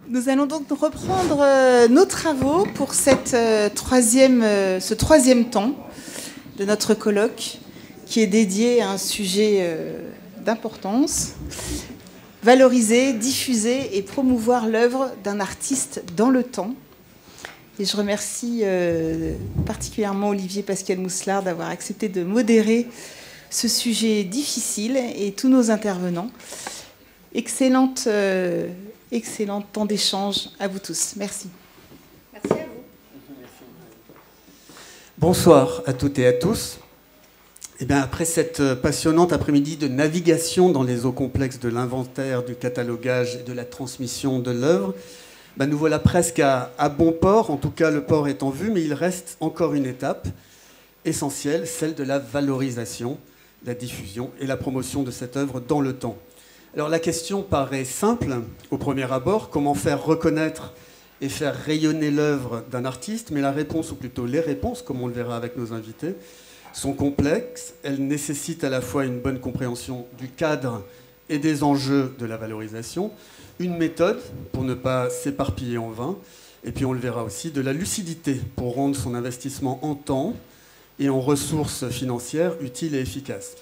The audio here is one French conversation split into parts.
Nous allons donc reprendre nos travaux pour ce troisième temps de notre colloque qui est dédié à un sujet d'importance: valoriser, diffuser et promouvoir l'œuvre d'un artiste dans le temps. Et je remercie particulièrement Olivier Pascal-Mousselard d'avoir accepté de modérer ce sujet difficile et tous nos intervenants. Excellent temps d'échange à vous tous. Merci. Merci à vous. Bonsoir à toutes et à tous. Eh bien, après cette passionnante après-midi de navigation dans les eaux complexes de l'inventaire, du catalogage et de la transmission de l'œuvre, nous voilà presque à bon port. En tout cas, le port est en vue, mais il reste encore une étape essentielle, celle de la valorisation, la diffusion et la promotion de cette œuvre dans le temps. Alors la question paraît simple au premier abord: comment faire reconnaître et faire rayonner l'œuvre d'un artiste? Mais la réponse, ou plutôt les réponses, comme on le verra avec nos invités, sont complexes. Elles nécessitent à la fois une bonne compréhension du cadre et des enjeux de la valorisation, une méthode pour ne pas s'éparpiller en vain, et puis on le verra aussi, de la lucidité pour rendre son investissement en temps et en ressources financières utiles et efficaces.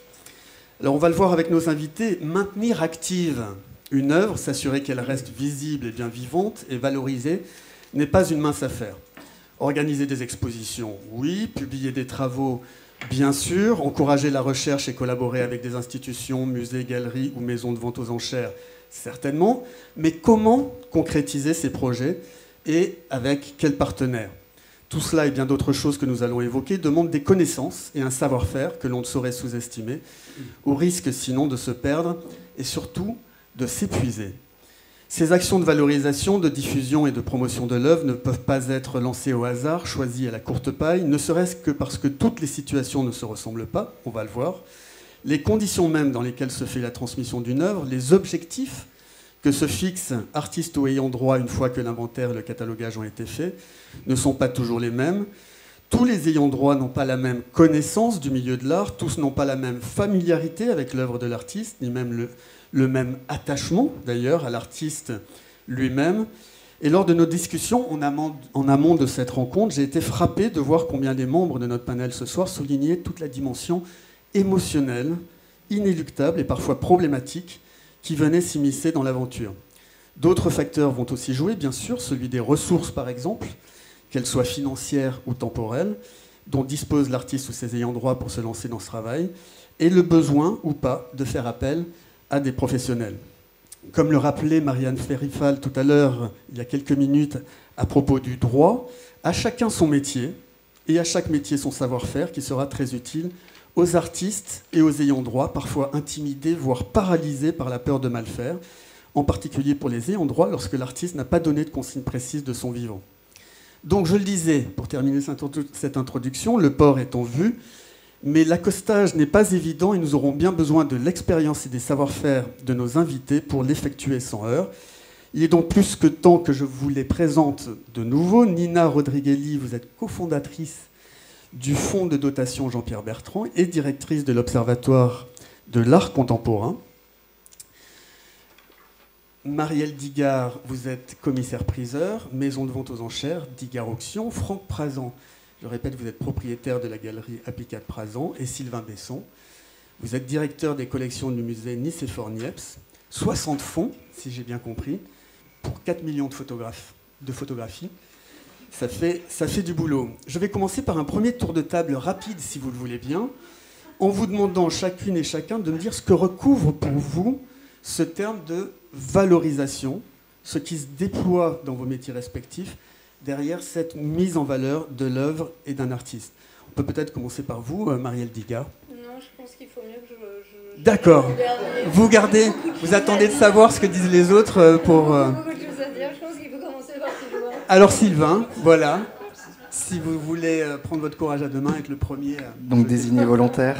Alors on va le voir avec nos invités, maintenir active une œuvre, s'assurer qu'elle reste visible et bien vivante et valorisée, n'est pas une mince affaire. Organiser des expositions, oui. Publier des travaux, bien sûr. Encourager la recherche et collaborer avec des institutions, musées, galeries ou maisons de vente aux enchères, certainement. Mais comment concrétiser ces projets et avec quels partenaires? Tout cela et bien d'autres choses que nous allons évoquer demandent des connaissances et un savoir-faire que l'on ne saurait sous-estimer, au risque sinon de se perdre et surtout de s'épuiser. Ces actions de valorisation, de diffusion et de promotion de l'œuvre ne peuvent pas être lancées au hasard, choisies à la courte paille, ne serait-ce que parce que toutes les situations ne se ressemblent pas, on va le voir. Les conditions mêmes dans lesquelles se fait la transmission d'une œuvre, les objectifs que se fixent artistes ou ayant droit une fois que l'inventaire et le catalogage ont été faits, ne sont pas toujours les mêmes. Tous les ayants droit n'ont pas la même connaissance du milieu de l'art, tous n'ont pas la même familiarité avec l'œuvre de l'artiste, ni même le même attachement d'ailleurs à l'artiste lui-même. Et lors de nos discussions en amont de cette rencontre, j'ai été frappé de voir combien les membres de notre panel ce soir soulignaient toute la dimension émotionnelle, inéluctable et parfois problématique qui venait s'immiscer dans l'aventure. D'autres facteurs vont aussi jouer, bien sûr, celui des ressources par exemple, qu'elles soient financières ou temporelles, dont dispose l'artiste ou ses ayants droit pour se lancer dans ce travail, et le besoin ou pas de faire appel à des professionnels. Comme le rappelait Marianne Ferrifal tout à l'heure, il y a quelques minutes, à propos du droit, à chacun son métier, et à chaque métier son savoir-faire qui sera très utile aux artistes et aux ayants droit, parfois intimidés, voire paralysés par la peur de mal faire, en particulier pour les ayants droit lorsque l'artiste n'a pas donné de consigne précise de son vivant. Donc je le disais, pour terminer cette introduction, le port est en vue, mais l'accostage n'est pas évident et nous aurons bien besoin de l'expérience et des savoir-faire de nos invités pour l'effectuer sans heurts. Il est donc plus que temps que je vous les présente de nouveau. Nina Rodriguelli, vous êtes cofondatrice du Fonds de dotation Jean-Pierre Bertrand et directrice de l'Observatoire de l'art contemporain. Marielle Digard, vous êtes commissaire-priseur, maison de vente aux enchères, Digard Auction. Franck Prazan, je répète, vous êtes propriétaire de la galerie Apicat Prazan. Et Sylvain Besson, vous êtes directeur des collections du musée Nicéphore-Niepce. 60 fonds, si j'ai bien compris, pour 4 millions de photographies. Ça fait du boulot. Je vais commencer par un premier tour de table rapide, si vous le voulez bien, en vous demandant chacune et chacun de me dire ce que recouvre pour vous ce terme de valorisation, ce qui se déploie dans vos métiers respectifs derrière cette mise en valeur de l'œuvre et d'un artiste. On peut peut-être commencer par vous, Marielle Digard. Non, je pense qu'il faut mieux que je D'accord. Vous gardez, vous attendez de savoir ce que disent les autres pour... beaucoup de choses à dire, je pense qu'il faut commencer par Sylvain. Alors Sylvain, voilà. Si vous voulez prendre votre courage à deux mains, être le premier... Donc désigné volontaire.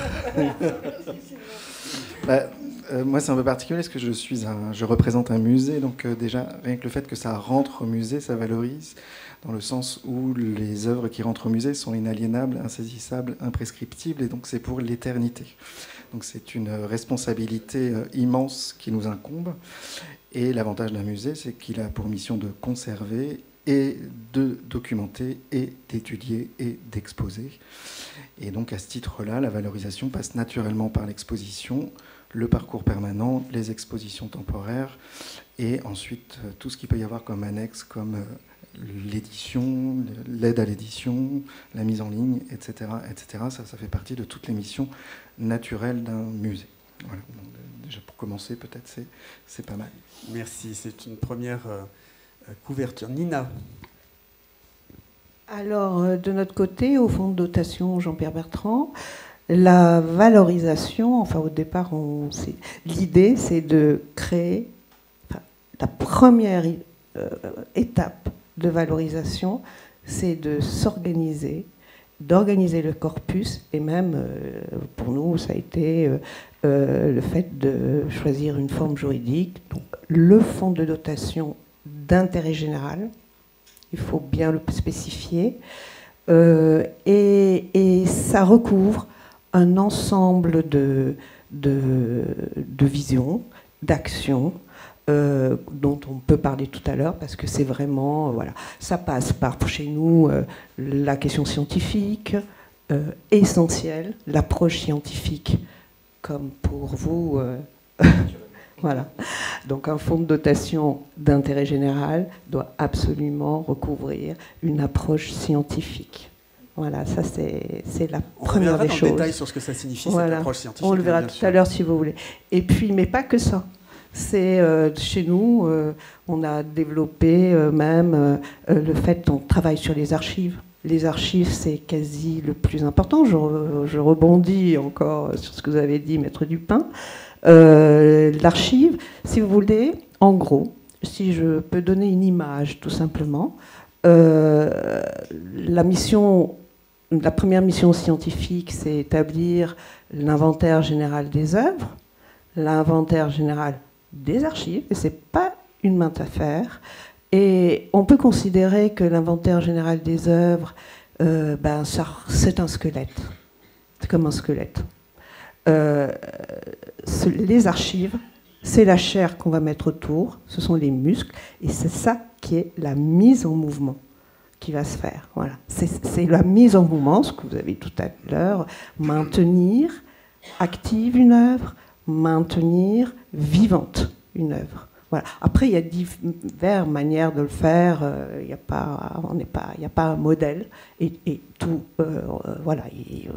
Moi, c'est un peu particulier parce que je représente un musée, donc déjà, rien que le fait que ça rentre au musée, ça valorise, dans le sens où les œuvres qui rentrent au musée sont inaliénables, insaisissables, imprescriptibles, et donc c'est pour l'éternité. Donc c'est une responsabilité immense qui nous incombe. Et l'avantage d'un musée, c'est qu'il a pour mission de conserver et de documenter et d'étudier et d'exposer. Et donc à ce titre-là, la valorisation passe naturellement par l'exposition, le parcours permanent, les expositions temporaires et ensuite tout ce qu'il peut y avoir comme annexe, comme l'édition, l'aide à l'édition, la mise en ligne, etc. etc. Ça fait partie de toutes les missions naturelles d'un musée. Voilà. Donc, déjà pour commencer, peut-être c'est pas mal. Merci, c'est une première couverture. Nina. Alors, de notre côté, au fonds de dotation Jean-Pierre Bertrand, la valorisation, enfin au départ, l'idée c'est de créer la première étape de valorisation, c'est de s'organiser, d'organiser le corpus, et même pour nous, ça a été le fait de choisir une forme juridique, donc le fonds de dotation d'intérêt général, il faut bien le spécifier, et ça recouvre un ensemble de visions, d'actions, dont on peut parler tout à l'heure, parce que c'est vraiment, voilà, ça passe par, chez nous, la question scientifique, essentielle, l'approche scientifique, comme pour vous, voilà. Donc un fonds de dotation d'intérêt général doit absolument recouvrir une approche scientifique. Voilà, ça c'est la première des choses. On reviendra dans le détail sur ce que ça signifie, voilà. cette approche scientifique. On le verra tout à l'heure si vous voulez. Et puis, mais pas que ça. C'est chez nous, on a développé même le fait qu'on travaille sur les archives. Les archives, c'est quasi le plus important. Je rebondis encore sur ce que vous avez dit, Maître Dupin. L'archive, si vous voulez, en gros, si je peux donner une image, tout simplement, la première mission scientifique, c'est établir l'inventaire général des œuvres, l'inventaire général des archives, et ce n'est pas une mince affaire. Et on peut considérer que l'inventaire général des œuvres, c'est un squelette. C'est comme un squelette. Les archives, c'est la chair qu'on va mettre autour, ce sont les muscles, et c'est ça qui est la mise en mouvement qui va se faire. Voilà. C'est la mise en mouvement, ce que vous avez tout à l'heure, maintenir active une œuvre, maintenir vivante une œuvre. Voilà. Après, il y a diverses manières de le faire. Il n'y a pas un modèle et tout. Voilà.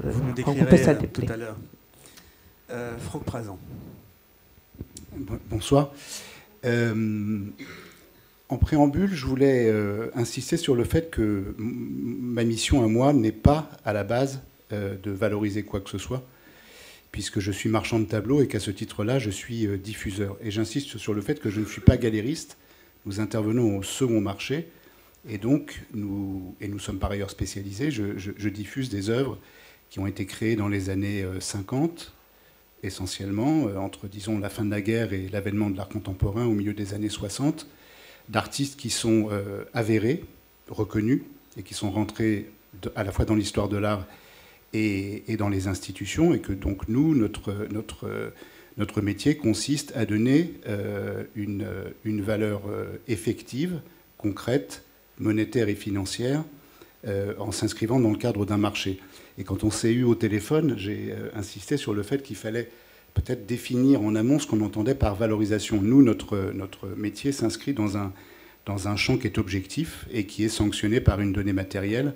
Vous nous décrirez tout à l'heure. Franck Prazan. Bonsoir. En préambule, je voulais insister sur le fait que ma mission à moi n'est pas à la base de valoriser quoi que ce soit, puisque je suis marchand de tableaux et qu'à ce titre-là, je suis diffuseur. Et j'insiste sur le fait que je ne suis pas galériste. Nous intervenons au second marché, et donc nous sommes par ailleurs spécialisés. Je diffuse des œuvres qui ont été créées dans les années 50, essentiellement, entre, disons, la fin de la guerre et l'avènement de l'art contemporain au milieu des années 60, d'artistes qui sont avérés, reconnus, et qui sont rentrés à la fois dans l'histoire de l'art et dans les institutions, et que donc nous, notre métier consiste à donner une valeur effective, concrète, monétaire et financière, en s'inscrivant dans le cadre d'un marché. Et quand on s'est eu au téléphone, j'ai insisté sur le fait qu'il fallait peut-être définir en amont ce qu'on entendait par valorisation. Nous, notre métier s'inscrit dans un champ qui est objectif et qui est sanctionné par une donnée matérielle,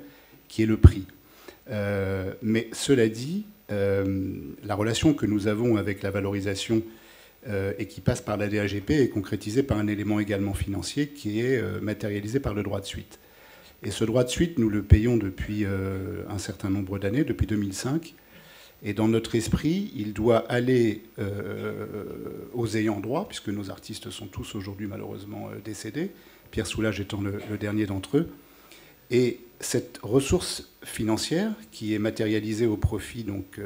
qui est le prix. Mais cela dit, la relation que nous avons avec la valorisation et qui passe par la DAGP est concrétisée par un élément également financier qui est matérialisé par le droit de suite. Et ce droit de suite, nous le payons depuis un certain nombre d'années, depuis 2005. Et dans notre esprit, il doit aller aux ayants droit, puisque nos artistes sont tous aujourd'hui malheureusement décédés, Pierre Soulages étant le dernier d'entre eux. Et cette ressource financière, qui est matérialisée au profit donc,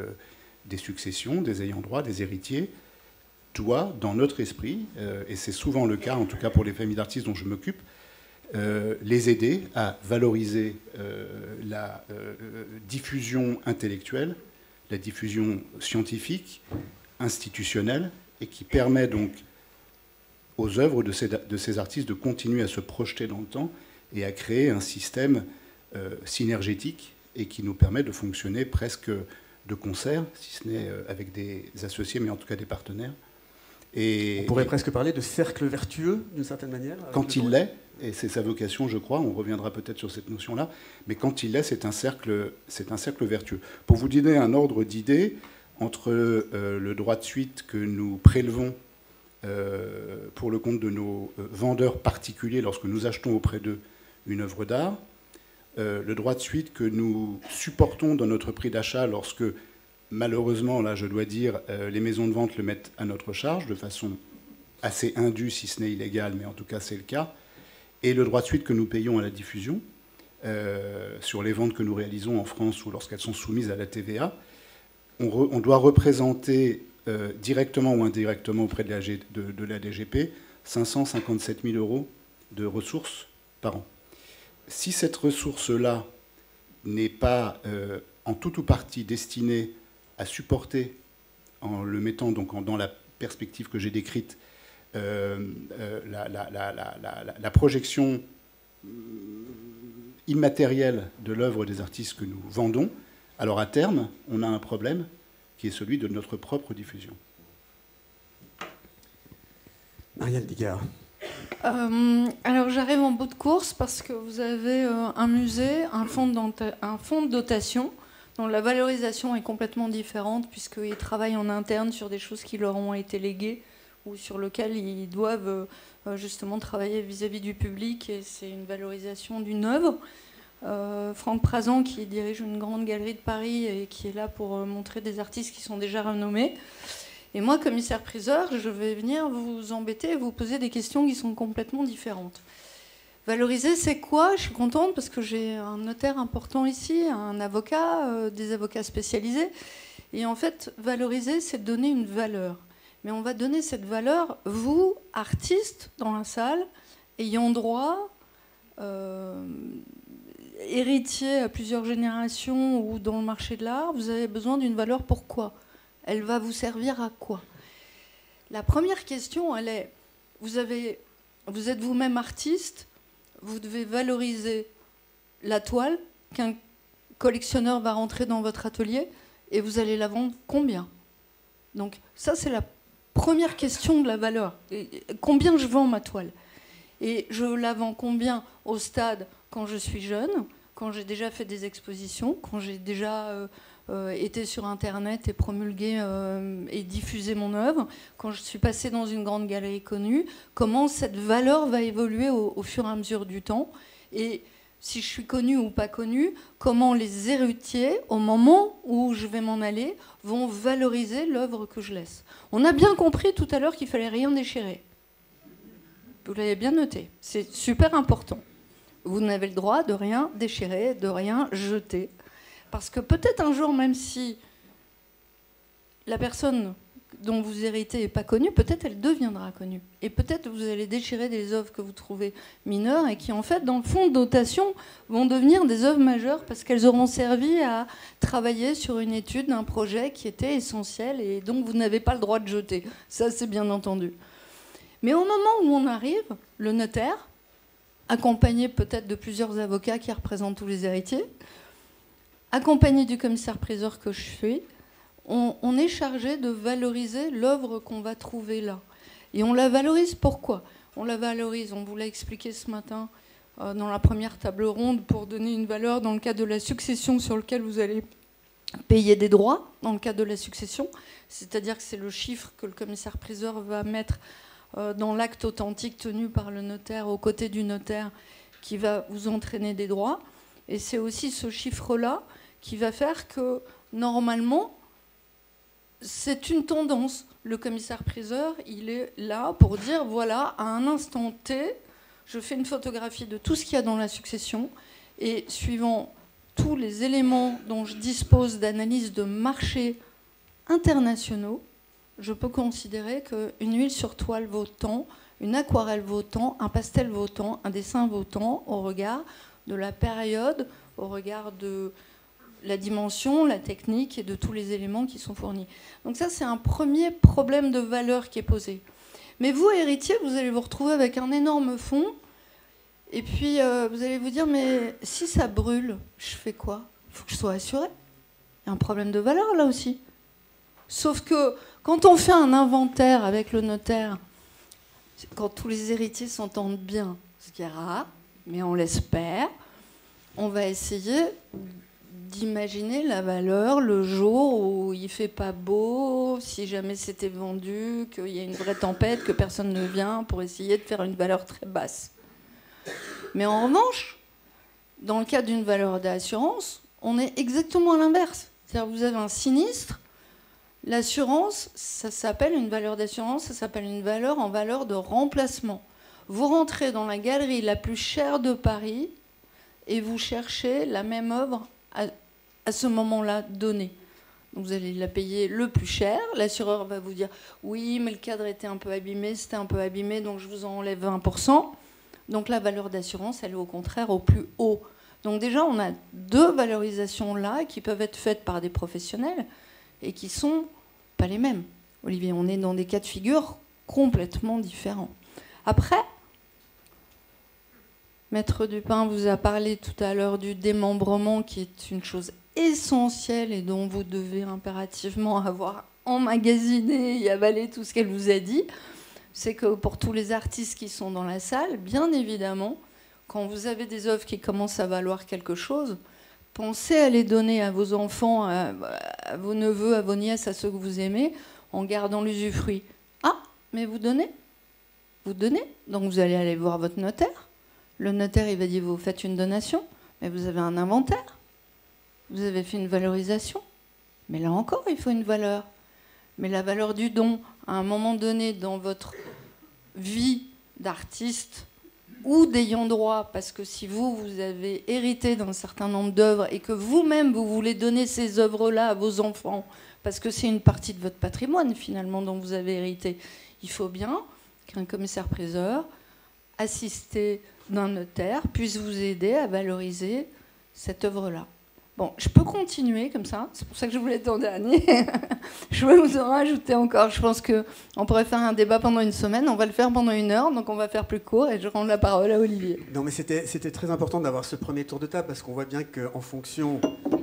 des successions, des ayants droit, des héritiers, doit, dans notre esprit, et c'est souvent le cas, en tout cas pour les familles d'artistes dont je m'occupe, les aider à valoriser la diffusion intellectuelle, la diffusion scientifique, institutionnelle, et qui permet donc aux œuvres de ces artistes de continuer à se projeter dans le temps et à créer un système synergétique et qui nous permet de fonctionner presque de concert, si ce n'est avec des associés, mais en tout cas des partenaires. Et, on pourrait presque parler de cercle vertueux, d'une certaine manière. Quand il l'est, et c'est sa vocation, je crois, on reviendra peut-être sur cette notion-là, mais quand il l'est, c'est un cercle vertueux. Pour vous donner un ordre d'idée, entre le droit de suite que nous prélevons pour le compte de nos vendeurs particuliers lorsque nous achetons auprès d'eux une œuvre d'art, le droit de suite que nous supportons dans notre prix d'achat lorsque, malheureusement, là je dois dire, les maisons de vente le mettent à notre charge de façon assez indue, si ce n'est illégale, mais en tout cas c'est le cas, et le droit de suite que nous payons à la diffusion sur les ventes que nous réalisons en France ou lorsqu'elles sont soumises à la TVA, on doit représenter directement ou indirectement auprès de la DGP 557 000 € de ressources par an. Si cette ressource-là n'est pas en tout ou partie destinée à supporter, en le mettant donc dans la perspective que j'ai décrite, la projection immatérielle de l'œuvre des artistes que nous vendons, alors à terme, on a un problème qui est celui de notre propre diffusion. Marielle Digard. Alors j'arrive en bout de course parce que vous avez un musée, un fonds de dotation dont la valorisation est complètement différente puisqu'ils travaillent en interne sur des choses qui leur ont été léguées ou sur lesquelles ils doivent justement travailler vis-à-vis du public, et c'est une valorisation d'une œuvre. Franck Prazan, qui dirige une grande galerie de Paris et qui est là pour montrer des artistes qui sont déjà renommés. Et moi, commissaire-priseur, je vais venir vous embêter et vous poser des questions qui sont complètement différentes. Valoriser, c'est quoi? Je suis contente parce que j'ai un notaire important ici, un avocat, des avocats spécialisés. Et en fait, valoriser, c'est donner une valeur. Mais on va donner cette valeur, vous, artistes, dans la salle, ayant droit, héritier à plusieurs générations ou dans le marché de l'art, vous avez besoin d'une valeur. Pourquoi? Elle va vous servir à quoi? La première question, elle est, vous êtes vous-même artiste, vous devez valoriser la toile qu'un collectionneur va rentrer dans votre atelier et vous allez la vendre combien? Donc ça, c'est la première question de la valeur. Combien je vends ma toile? Et je la vends combien au stade quand je suis jeune, quand j'ai déjà fait des expositions, quand j'ai déjà été sur Internet et promulgué et diffusé mon œuvre, quand je suis passée dans une grande galerie connue, comment cette valeur va évoluer au fur et à mesure du temps, et si je suis connue ou pas connue, comment les héritiers, au moment où je vais m'en aller, vont valoriser l'œuvre que je laisse. On a bien compris tout à l'heure qu'il fallait rien déchirer. Vous l'avez bien noté, c'est super important. Vous n'avez le droit de rien déchirer, de rien jeter. Parce que peut-être un jour, même si la personne dont vous héritez n'est pas connue, peut-être elle deviendra connue. Et peut-être vous allez déchirer des œuvres que vous trouvez mineures et qui, en fait, dans le fonds de dotation, vont devenir des œuvres majeures parce qu'elles auront servi à travailler sur une étude d'un projet qui était essentiel et donc vous n'avez pas le droit de jeter. Ça, c'est bien entendu. Mais au moment où on arrive, le notaire, accompagné peut-être de plusieurs avocats qui représentent tous les héritiers, accompagné du commissaire-priseur que je suis, on est chargé de valoriser l'œuvre qu'on va trouver là. Et on la valorise pourquoi? On la valorise, on vous l'a expliqué ce matin dans la première table ronde, pour donner une valeur dans le cadre de la succession sur lequel vous allez payer des droits dans le cadre de la succession. C'est-à-dire que c'est le chiffre que le commissaire-priseur va mettre dans l'acte authentique tenu par le notaire, aux côtés du notaire, qui va vous entraîner des droits. Et c'est aussi ce chiffre-là qui va faire que, normalement, c'est une tendance. Le commissaire-priseur, il est là pour dire, voilà, à un instant T, je fais une photographie de tout ce qu'il y a dans la succession, et suivant tous les éléments dont je dispose d'analyse de marchés internationaux, je peux considérer qu'une huile sur toile vaut tant, une aquarelle vaut tant, un pastel vaut tant, un dessin vaut tant, au regard de la période, au regard de la dimension, la technique et de tous les éléments qui sont fournis. Donc ça, c'est un premier problème de valeur qui est posé. Mais vous, héritier, vous allez vous retrouver avec un énorme fonds. Et puis, vous allez vous dire, mais si ça brûle, je fais quoi? Il faut que je sois assuré. Il y a un problème de valeur, là aussi. Sauf que quand on fait un inventaire avec le notaire, quand tous les héritiers s'entendent bien, ce qui est rare, mais on l'espère, on va essayer d'imaginer la valeur le jour où il fait pas beau, si jamais c'était vendu, qu'il y a une vraie tempête, que personne ne vient, pour essayer de faire une valeur très basse. Mais en revanche, dans le cas d'une valeur d'assurance, on est exactement à l'inverse. C'est-à-dire que vous avez un sinistre, l'assurance, ça s'appelle une valeur d'assurance, ça s'appelle une valeur en valeur de remplacement. Vous rentrez dans la galerie la plus chère de Paris et vous cherchez la même œuvre à ce moment-là donné. Donc vous allez la payer le plus cher. L'assureur va vous dire « Oui, mais le cadre était un peu abîmé, c'était un peu abîmé, donc je vous en enlève 20%. » Donc la valeur d'assurance, elle est au contraire au plus haut. Donc déjà, on a deux valorisations là qui peuvent être faites par des professionnels et qui sont pas les mêmes. Olivier, on est dans des cas de figure complètement différents. Après, Maître Dupin vous a parlé tout à l'heure du démembrement, qui est une chose essentielle et dont vous devez impérativement avoir emmagasiné et avalé tout ce qu'elle vous a dit. C'est que pour tous les artistes qui sont dans la salle, bien évidemment, quand vous avez des œuvres qui commencent à valoir quelque chose, pensez à les donner à vos enfants, à vos neveux, à vos nièces, à ceux que vous aimez, en gardant l'usufruit. Ah, mais vous donnez? Vous donnez? Donc vous allez aller voir votre notaire. Le notaire, il va dire, vous faites une donation, mais vous avez un inventaire. Vous avez fait une valorisation. Mais là encore, il faut une valeur. Mais la valeur du don, à un moment donné dans votre vie d'artiste ou d'ayant droit, parce que si vous avez hérité d'un certain nombre d'œuvres et que vous-même, vous voulez donner ces œuvres-là à vos enfants, parce que c'est une partie de votre patrimoine, finalement, dont vous avez hérité, il faut bien qu'un commissaire-priseur, assisté d'un notaire, puisse vous aider à valoriser cette œuvre-là. Bon, je peux continuer comme ça, c'est pour ça que je voulais être en dernier. Je vais vous en rajouter encore. Je pense qu'on pourrait faire un débat pendant une semaine, on va le faire pendant 1 heure, donc on va faire plus court et je rends la parole à Olivier. Non, mais c'était très important d'avoir ce premier tour de table parce qu'on voit bien qu'en fonction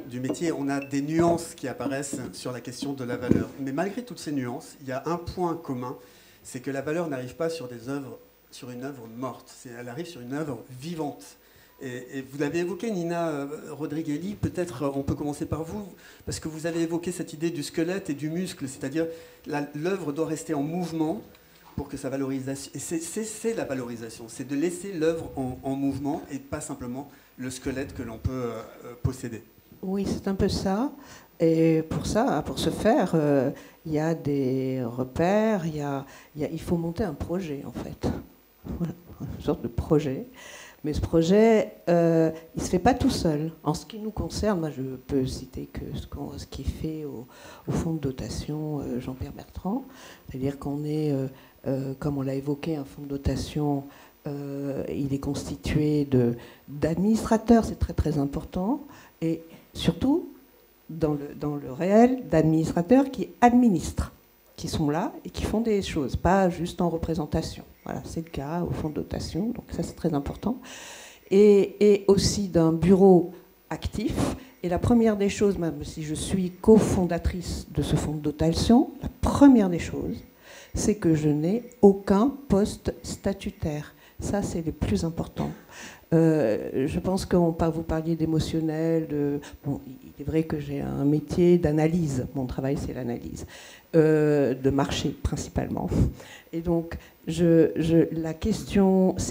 du métier, on a des nuances qui apparaissent sur la question de la valeur. Mais malgré toutes ces nuances, il y a un point commun, c'est que la valeur n'arrive pas sur une œuvre morte, elle arrive sur une œuvre vivante. Et vous l'avez évoqué, Nina Rodriguelli, peut-être on peut commencer par vous, parce que vous avez évoqué cette idée du squelette et du muscle, c'est-à-dire l'œuvre doit rester en mouvement pour que sa valorisation... Et c'est la valorisation, c'est de laisser l'œuvre en mouvement et pas simplement le squelette que l'on peut posséder. Oui, c'est un peu ça. Et pour ça, pour ce faire, il y a des repères, il faut monter un projet, en fait. Voilà, une sorte de projet. Mais ce projet, il ne se fait pas tout seul. En ce qui nous concerne, moi, je peux citer que ce qui est fait au fonds de dotation Jean-Pierre Bertrand, c'est-à-dire qu'on est, comme on l'a évoqué, un fonds de dotation, il est constitué d'administrateurs, c'est très très important, et surtout, dans le réel, d'administrateurs qui administrent, qui sont là et qui font des choses, pas juste en représentation. Voilà, c'est le cas au fonds de dotation, donc ça c'est très important. Et aussi d'un bureau actif. Et la première des choses, même si je suis cofondatrice de ce fonds de dotation, la première des choses, c'est que je n'ai aucun poste statutaire. Ça, c'est le plus important. Je pense que vous parliez d'émotionnel. Bon, il est vrai que j'ai un métier d'analyse. Mon travail, c'est l'analyse. De marché, principalement. Et donc, ces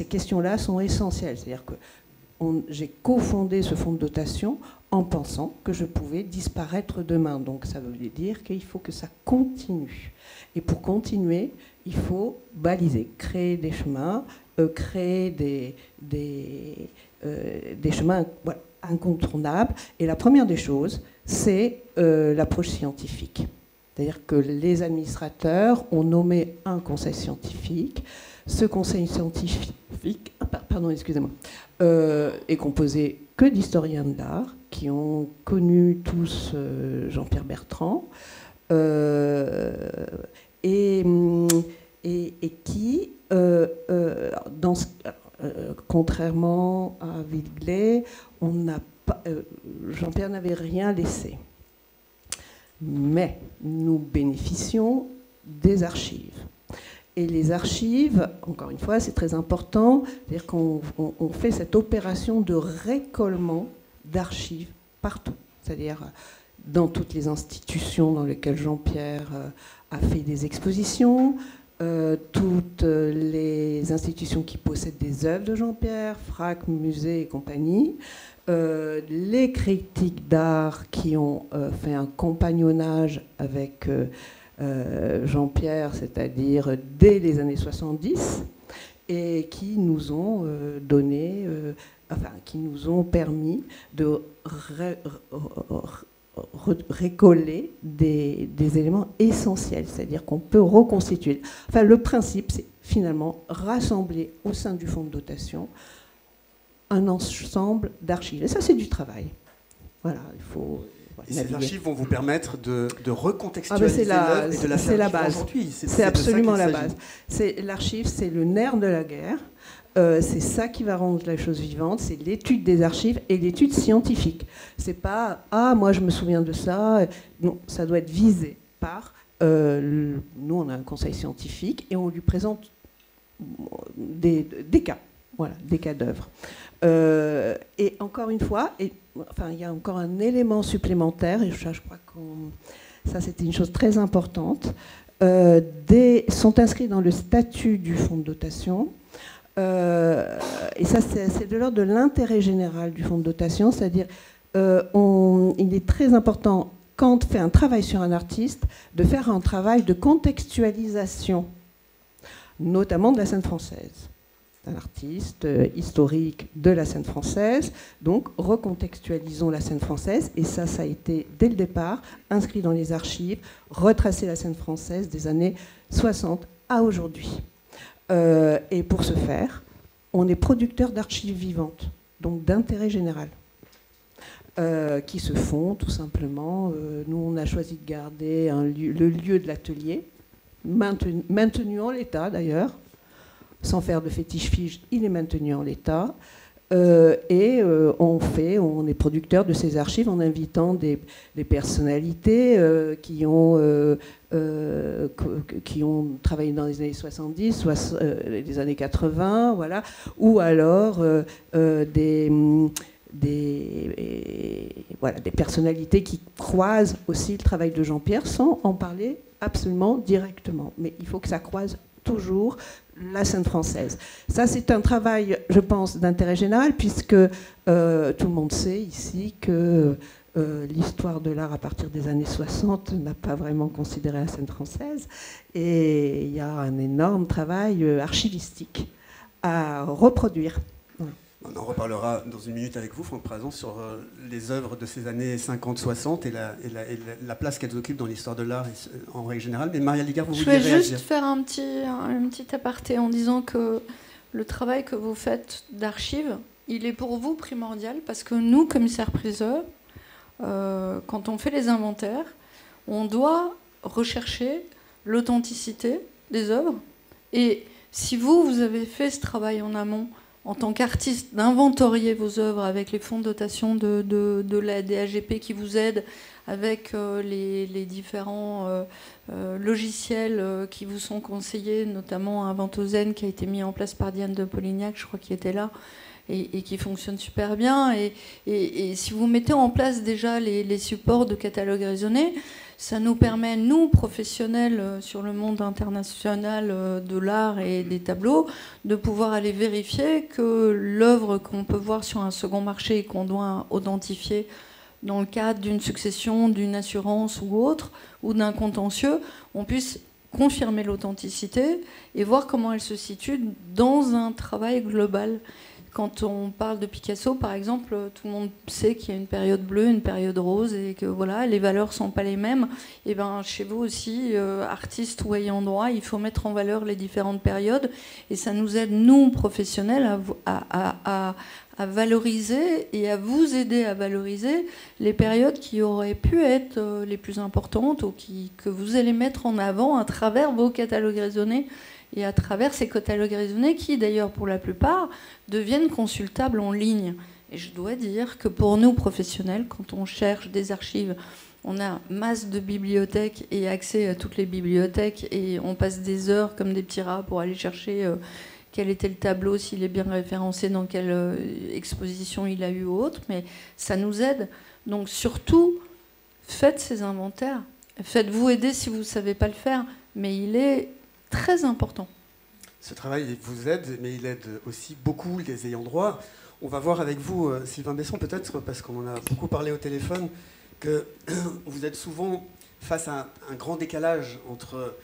questions-là sont essentielles. C'est-à-dire que j'ai cofondé ce fonds de dotation en pensant que je pouvais disparaître demain. Donc, ça veut dire qu'il faut que ça continue. Et pour continuer, il faut baliser, créer des chemins, créer des chemins incontournables. Et la première des choses, c'est l'approche scientifique. C'est-à-dire que les administrateurs ont nommé un conseil scientifique. Ce conseil scientifique, est composé que d'historiens de l'art qui ont connu tous et qui, contrairement à Villeglay, Jean-Pierre n'avait rien laissé. Mais nous bénéficions des archives. Et les archives, encore une fois, c'est très important, c'est-à-dire qu'on fait cette opération de récollement d'archives partout. C'est-à-dire dans toutes les institutions dans lesquelles Jean-Pierre a fait des expositions, toutes les institutions qui possèdent des œuvres de Jean-Pierre, FRAC, musée et compagnie, les critiques d'art qui ont fait un compagnonnage avec Jean-Pierre, c'est-à-dire dès les années 70, et qui nous ont donné, qui nous ont permis de récoller des éléments essentiels, c'est-à-dire qu'on peut reconstituer. Enfin, le principe, c'est finalement rassembler au sein du fonds de dotation un ensemble d'archives. Et ça, c'est du travail. Voilà, il faut... Et ces archives vont vous permettre de recontextualiser l'œuvre et de la faire la base. Aujourd'hui. C'est absolument la base. L'archive, c'est le nerf de la guerre. C'est ça qui va rendre la chose vivante, c'est l'étude des archives et l'étude scientifique. C'est pas « Ah, moi je me souviens de ça ». Non, ça doit être visé par... nous, on a un conseil scientifique et on lui présente des cas. Voilà, des cas d'œuvre. Et encore une fois, il y a encore un élément supplémentaire, et je crois que ça c'était une chose très importante, sont inscrits dans le statut du fonds de dotation, et ça c'est de l'ordre de l'intérêt général du fonds de dotation, c'est-à-dire il est très important, quand on fait un travail sur un artiste, de faire un travail de contextualisation, notamment de la scène française. Un artiste historique de la scène française, donc recontextualisons la scène française, et ça a été dès le départ inscrit dans les archives, retracer la scène française des années 60 à aujourd'hui. Et pour ce faire, on est producteur d'archives vivantes, donc d'intérêt général, qui se font tout simplement. Nous, on a choisi de garder le lieu de l'atelier, maintenu en l'état d'ailleurs, sans faire de fétiche-fige, il est maintenu en l'état. On est producteur de ces archives en invitant des personnalités qui ont travaillé dans les années 70, les années 80, voilà, ou alors des personnalités qui croisent aussi le travail de Jean-Pierre sans en parler absolument directement. Mais il faut que ça croise toujours la scène française. Ça, c'est un travail, je pense, d'intérêt général, puisque tout le monde sait ici que l'histoire de l'art à partir des années 60 n'a pas vraiment considéré la scène française, et il y a un énorme travail archivistique à reproduire. On en reparlera dans une minute avec vous, Franck Prazan, sur les œuvres de ces années 50-60 et la place qu'elles occupent dans l'histoire de l'art en règle générale. Mais Maria Ligard, vous vouliez réagir. Je vais juste faire un petit aparté en disant que le travail que vous faites d'archives, il est pour vous primordial parce que nous, commissaires-priseurs, quand on fait les inventaires, on doit rechercher l'authenticité des œuvres. Et si vous avez fait ce travail en amont, en tant qu'artiste, d'inventorier vos œuvres avec les fonds de dotation de la DAGP qui vous aident, avec les différents logiciels qui vous sont conseillés, notamment Inventozen qui a été mis en place par Diane de Polignac, je crois qu'il était là, et qui fonctionne super bien. Et si vous mettez en place déjà les supports de catalogue raisonné, ça nous permet, nous, professionnels sur le monde international de l'art et des tableaux, de pouvoir aller vérifier que l'œuvre qu'on peut voir sur un second marché et qu'on doit authentifier dans le cadre d'une succession, d'une assurance ou autre, ou d'un contentieux, on puisse confirmer l'authenticité et voir comment elle se situe dans un travail global. Quand on parle de Picasso, par exemple, tout le monde sait qu'il y a une période bleue, une période rose, et que voilà, les valeurs ne sont pas les mêmes. Et ben, chez vous aussi, artistes ou ayant droit, il faut mettre en valeur les différentes périodes. Et ça nous aide, nous, professionnels, à valoriser et à vous aider à valoriser les périodes qui auraient pu être les plus importantes ou que vous allez mettre en avant à travers vos catalogues raisonnés et à travers ces catalogues raisonnés qui, d'ailleurs, pour la plupart, deviennent consultables en ligne. Et je dois dire que pour nous, professionnels, quand on cherche des archives, on a masse de bibliothèques et accès à toutes les bibliothèques et on passe des heures comme des petits rats pour aller chercher quel était le tableau, s'il est bien référencé, dans quelle exposition il a eu ou autre, mais ça nous aide. Donc surtout, faites ces inventaires. Faites-vous aider si vous ne savez pas le faire, mais il est très important. Ce travail vous aide, mais il aide aussi beaucoup les ayants droit. On va voir avec vous, Sylvain Besson, peut-être, parce qu'on en a beaucoup parlé au téléphone, que vous êtes souvent face à un grand décalage entre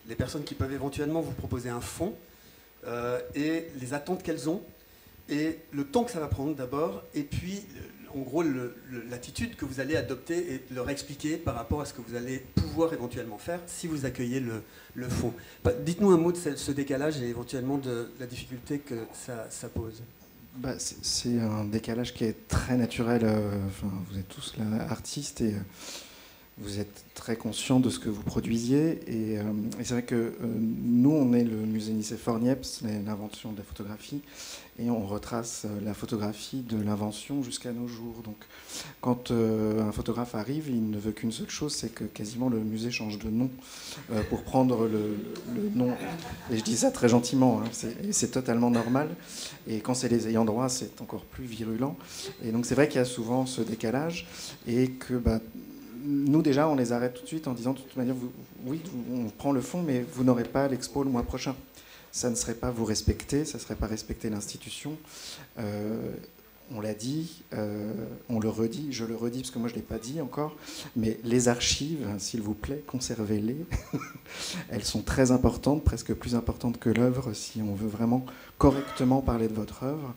les personnes qui peuvent éventuellement vous proposer un fonds et les attentes qu'elles ont, et le temps que ça va prendre d'abord, et puis en gros l'attitude que vous allez adopter et leur expliquer par rapport à ce que vous allez pouvoir éventuellement faire si vous accueillez le fonds. Dites-nous un mot de ce décalage et éventuellement de la difficulté que ça pose. C'est un décalage qui est très naturel. Vous êtes tous là, artistes, et vous êtes très conscients de ce que vous produisiez. Et c'est vrai que nous, on est le musée Nicéphore-Niepce, l'invention de la photographie, et on retrace la photographie de l'invention jusqu'à nos jours. Donc, quand un photographe arrive, il ne veut qu'une seule chose, c'est que quasiment le musée change de nom pour prendre le nom. Et je dis ça très gentiment, hein, c'est totalement normal. Et quand c'est les ayants droit, c'est encore plus virulent. Et donc c'est vrai qu'il y a souvent ce décalage, et que nous déjà on les arrête tout de suite en disant de toute manière, oui, on prend le fonds, mais vous n'aurez pas l'expo le mois prochain. Ça ne serait pas vous respecter, ça ne serait pas respecter l'institution. On l'a dit, on le redit, je le redis parce que moi je ne l'ai pas dit encore, mais les archives, s'il vous plaît, conservez-les. Elles sont très importantes, presque plus importantes que l'œuvre, si on veut vraiment correctement parler de votre œuvre.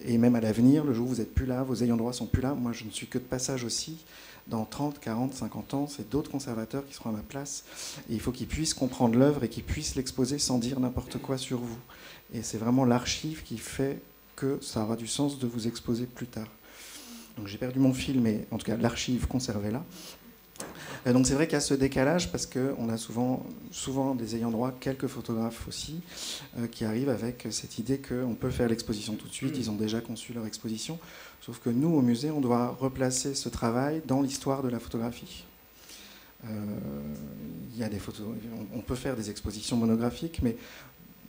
Et même à l'avenir, le jour où vous n'êtes plus là, vos ayants droit ne sont plus là, moi je ne suis que de passage aussi. Dans 30, 40, 50 ans, c'est d'autres conservateurs qui seront à ma place. Et il faut qu'ils puissent comprendre l'œuvre et qu'ils puissent l'exposer sans dire n'importe quoi sur vous. Et c'est vraiment l'archive qui fait que ça aura du sens de vous exposer plus tard. Donc j'ai perdu mon fil, mais en tout cas l'archive, conservez-la. Donc c'est vrai qu'il y a ce décalage parce qu'on a souvent des ayants droit, quelques photographes aussi, qui arrivent avec cette idée qu'on peut faire l'exposition tout de suite, ils ont déjà conçu leur exposition, sauf que nous au musée on doit replacer ce travail dans l'histoire de la photographie. Il y a des photos, on peut faire des expositions monographiques, mais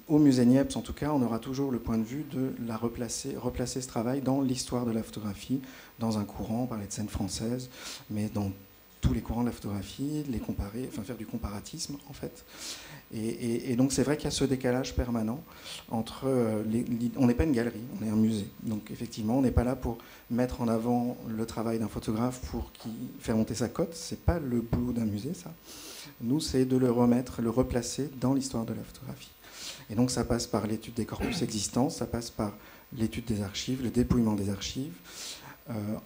au musée Niepce, en tout cas, on aura toujours le point de vue de la replacer ce travail dans l'histoire de la photographie, dans un courant, on parlait de scène française, mais dans tous les courants de la photographie, les comparer, enfin faire du comparatisme en fait. Et donc c'est vrai qu'il y a ce décalage permanent entre... on n'est pas une galerie, on est un musée. Donc effectivement, on n'est pas là pour mettre en avant le travail d'un photographe pour faire monter sa cote. C'est pas le boulot d'un musée, ça. Nous, c'est de le replacer dans l'histoire de la photographie. Et donc ça passe par l'étude des corpus existants, ça passe par l'étude des archives, le dépouillement des archives.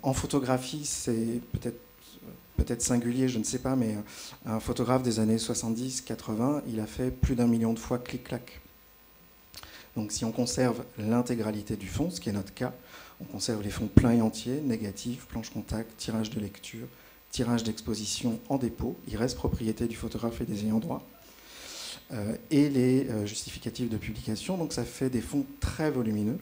En photographie, c'est peut-être singulier, je ne sais pas, mais un photographe des années 70-80, il a fait plus d'1 million de fois clic-clac. Donc si on conserve l'intégralité du fond, ce qui est notre cas, on conserve les fonds pleins et entiers, négatifs, planche contact, tirage de lecture, tirage d'exposition en dépôt, il reste propriété du photographe et des ayants droit. Et les justificatifs de publication. Donc ça fait des fonds très volumineux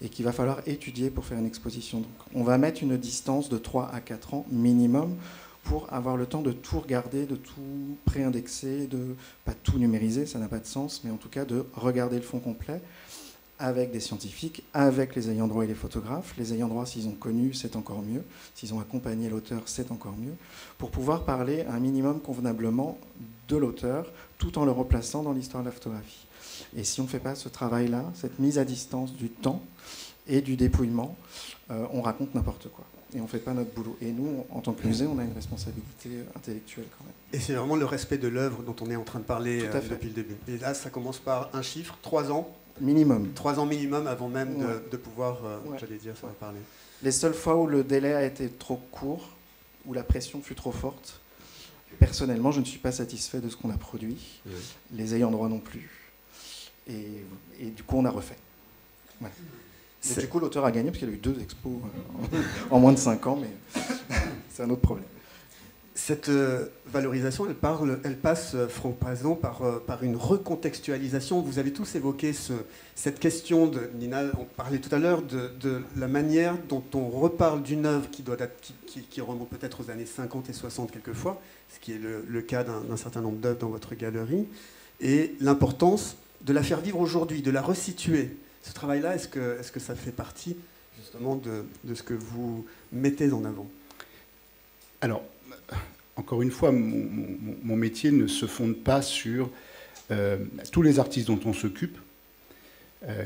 et qu'il va falloir étudier pour faire une exposition. Donc on va mettre une distance de 3 à 4 ans minimum pour avoir le temps de tout regarder, de tout préindexer, de pas tout numériser, ça n'a pas de sens, mais en tout cas de regarder le fond complet avec des scientifiques, avec les ayants droit et les photographes. Les ayants droit, s'ils ont connu, c'est encore mieux. S'ils ont accompagné l'auteur, c'est encore mieux. Pour pouvoir parler un minimum convenablement de l'auteur, tout en le replaçant dans l'histoire de la photographie. Et si on ne fait pas ce travail-là, cette mise à distance du temps et du dépouillement, on raconte n'importe quoi. Et on ne fait pas notre boulot. Et nous, en tant que musée, on a une responsabilité intellectuelle quand même. Et c'est vraiment le respect de l'œuvre dont on est en train de parler depuis le début. Et là, ça commence par un chiffre, 3 ans. Minimum. 3 ans minimum avant même Ouais. de pouvoir, Ouais. j'allais dire, ça va parler. Les seules fois où le délai a été trop court, où la pression fut trop forte, personnellement, je ne suis pas satisfait de ce qu'on a produit. Oui. Les ayants droit non plus. Et du coup, on a refait. Voilà. Et du coup, l'auteur a gagné parce qu'il a eu 2 expos en moins de 5 ans, mais c'est un autre problème. Cette valorisation, elle passe, Franck Pazan, par une recontextualisation. Vous avez tous évoqué cette question de, Nina, on parlait tout à l'heure, de la manière dont on reparle d'une œuvre qui remonte peut-être aux années 50 et 60 quelquefois, ce qui est le cas d'un certain nombre d'œuvres dans votre galerie, et l'importance de la faire vivre aujourd'hui, de la resituer. Ce travail-là, est-ce que ça fait partie justement de ce que vous mettez en avant? Alors, encore une fois, mon métier ne se fonde pas sur tous les artistes dont on s'occupe.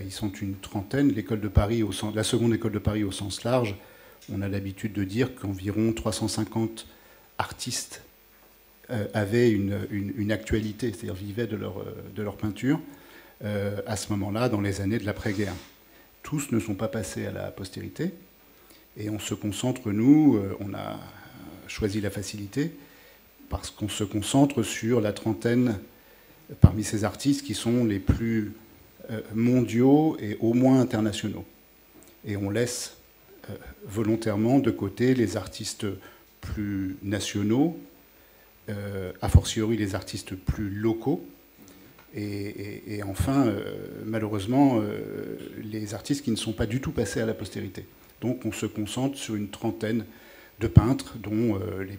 Ils sont une trentaine. L'école de Paris, la seconde école de Paris au sens large, on a l'habitude de dire qu'environ 350 artistes avaient une actualité, c'est-à-dire vivaient de leur peinture à ce moment-là, dans les années de l'après-guerre. Tous ne sont pas passés à la postérité. Et on se concentre, nous, on a choisi la facilité, parce qu'on se concentre sur la trentaine parmi ces artistes qui sont les plus mondiaux et au moins internationaux. Et on laisse volontairement de côté les artistes plus nationaux, a fortiori les artistes plus locaux, et enfin, malheureusement, les artistes qui ne sont pas du tout passés à la postérité. Donc on se concentre sur une trentaine de peintres, dont les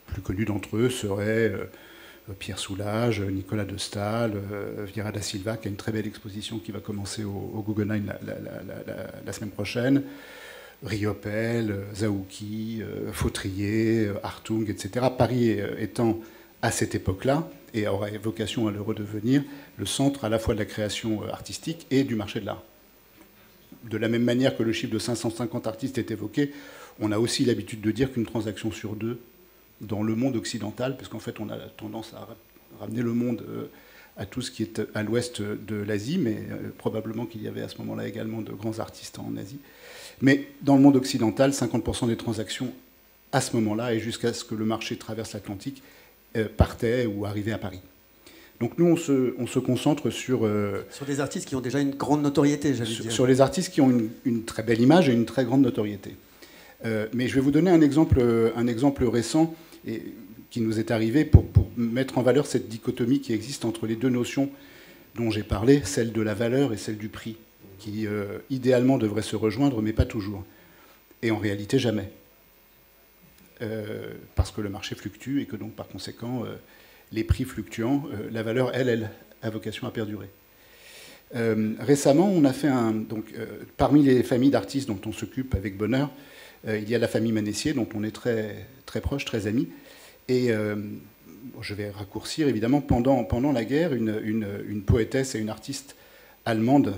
plus connus d'entre eux seraient Pierre Soulages, Nicolas de Staël, Vieira da Silva, qui a une très belle exposition qui va commencer au Guggenheim la semaine prochaine, Riopelle, Zaouki, Fautrier, Hartung, etc. Paris étant à cette époque-là, et aurait vocation à le redevenir, le centre à la fois de la création artistique et du marché de l'art. De la même manière que le chiffre de 550 artistes est évoqué, on a aussi l'habitude de dire qu'une transaction sur 2 dans le monde occidental, parce qu'en fait on a tendance à ramener le monde à tout ce qui est à l'ouest de l'Asie, mais probablement qu'il y avait à ce moment-là également de grands artistes en Asie. Mais dans le monde occidental, 50% des transactions à ce moment-là, et jusqu'à ce que le marché traverse l'Atlantique, partaient ou arrivaient à Paris. Donc nous, on se concentre sur des artistes qui ont déjà une grande notoriété, j'allais dire. Sur les artistes qui ont une très belle image et une très grande notoriété. Mais je vais vous donner un exemple récent et qui nous est arrivé pour mettre en valeur cette dichotomie qui existe entre les deux notions dont j'ai parlé, celle de la valeur et celle du prix, qui idéalement devraient se rejoindre, mais pas toujours. Et en réalité, jamais. Parce que le marché fluctue et que donc, par conséquent, les prix fluctuant, la valeur, elle, a vocation à perdurer. Récemment, on a fait parmi les familles d'artistes dont on s'occupe avec bonheur, il y a la famille Manessier, dont on est très, très proche, très amis. Et je vais raccourcir, évidemment, pendant la guerre, une poétesse et une artiste allemande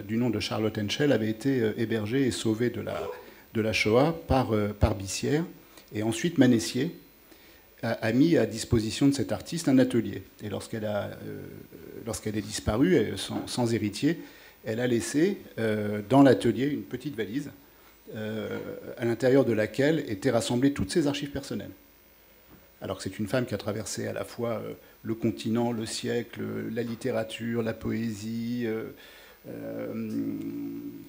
du nom de Charlotte Henschel avait été hébergée et sauvée de la Shoah par Bissière. Et ensuite, Manessier a mis à disposition de cette artiste un atelier. Et lorsqu'elle est disparue, sans héritier, elle a laissé dans l'atelier une petite valise à l'intérieur de laquelle étaient rassemblées toutes ses archives personnelles. Alors que c'est une femme qui a traversé à la fois le continent, le siècle, la littérature, la poésie,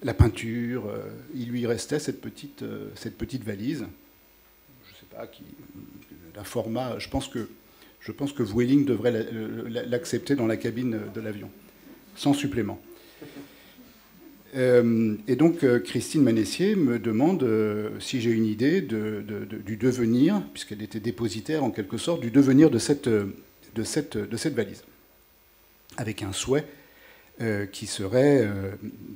la peinture. Il lui restait cette petite valise. Je ne sais pas, d'un format. Je pense que Vueling devrait l'accepter dans la cabine de l'avion, sans supplément. Et donc Christine Manessier me demande si j'ai une idée du devenir, puisqu'elle était dépositaire en quelque sorte, du devenir de cette valise, avec un souhait qui serait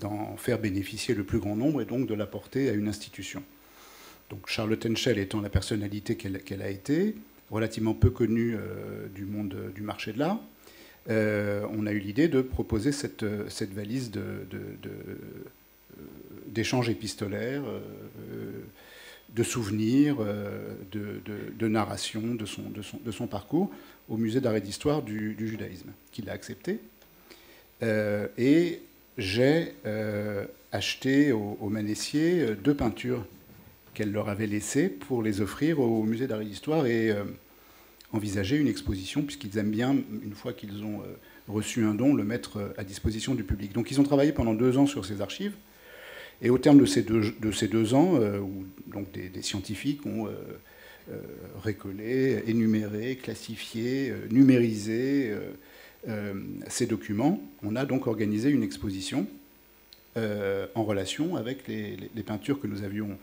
d'en faire bénéficier le plus grand nombre et donc de l'apporter à une institution. Donc Charlotte Henschel étant la personnalité qu'elle a été, relativement peu connue du monde du marché de l'art, on a eu l'idée de proposer cette valise d'échanges épistolaires, de souvenirs, de narration de son parcours au musée d'art et d'histoire du judaïsme, qui l'a accepté. Et j'ai acheté aux Manessiers 2 peintures qu'elle leur avait laissées pour les offrir au musée d'art et d'histoire et envisager une exposition, puisqu'ils aiment bien, une fois qu'ils ont reçu un don, le mettre à disposition du public. Donc ils ont travaillé pendant 2 ans sur ces archives, et au terme de ces deux ans, où donc des scientifiques ont récollé, énuméré, classifié, numérisé ces documents, on a donc organisé une exposition en relation avec les peintures que nous avions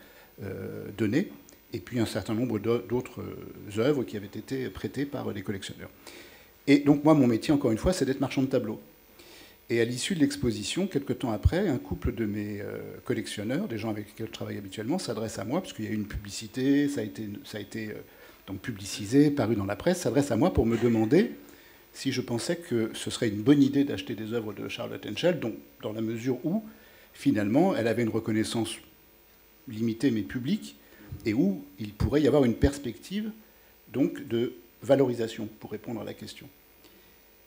données, et puis un certain nombre d'autres œuvres qui avaient été prêtées par les collectionneurs. Et donc moi, mon métier, encore une fois, c'est d'être marchand de tableaux. Et à l'issue de l'exposition, quelques temps après, un couple de mes collectionneurs, des gens avec lesquels je travaille habituellement, s'adresse à moi, parce qu'il y a eu une publicité, ça a été donc publicisé, paru dans la presse, s'adresse à moi pour me demander si je pensais que ce serait une bonne idée d'acheter des œuvres de Charlotte Henschel, donc dans la mesure où, finalement, elle avait une reconnaissance limitée mais publique, et où il pourrait y avoir une perspective donc, de valorisation, pour répondre à la question.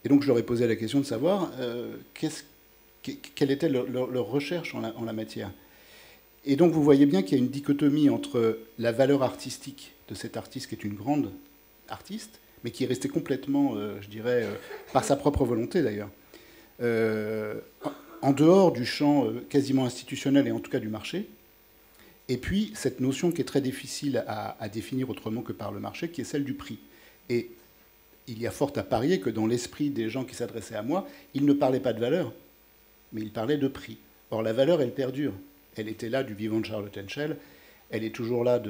Et donc je leur ai posé la question de savoir quelle était leur recherche en la matière. Et donc vous voyez bien qu'il y a une dichotomie entre la valeur artistique de cet artiste, qui est une grande artiste, mais qui est restée complètement, je dirais, par sa propre volonté d'ailleurs, en dehors du champ quasiment institutionnel et en tout cas du marché, et puis cette notion qui est très difficile à définir autrement que par le marché, qui est celle du prix. Et il y a fort à parier que dans l'esprit des gens qui s'adressaient à moi, ils ne parlaient pas de valeur, mais ils parlaient de prix. Or, la valeur, elle perdure. Elle était là du vivant de Charlotte Henschel, elle est toujours là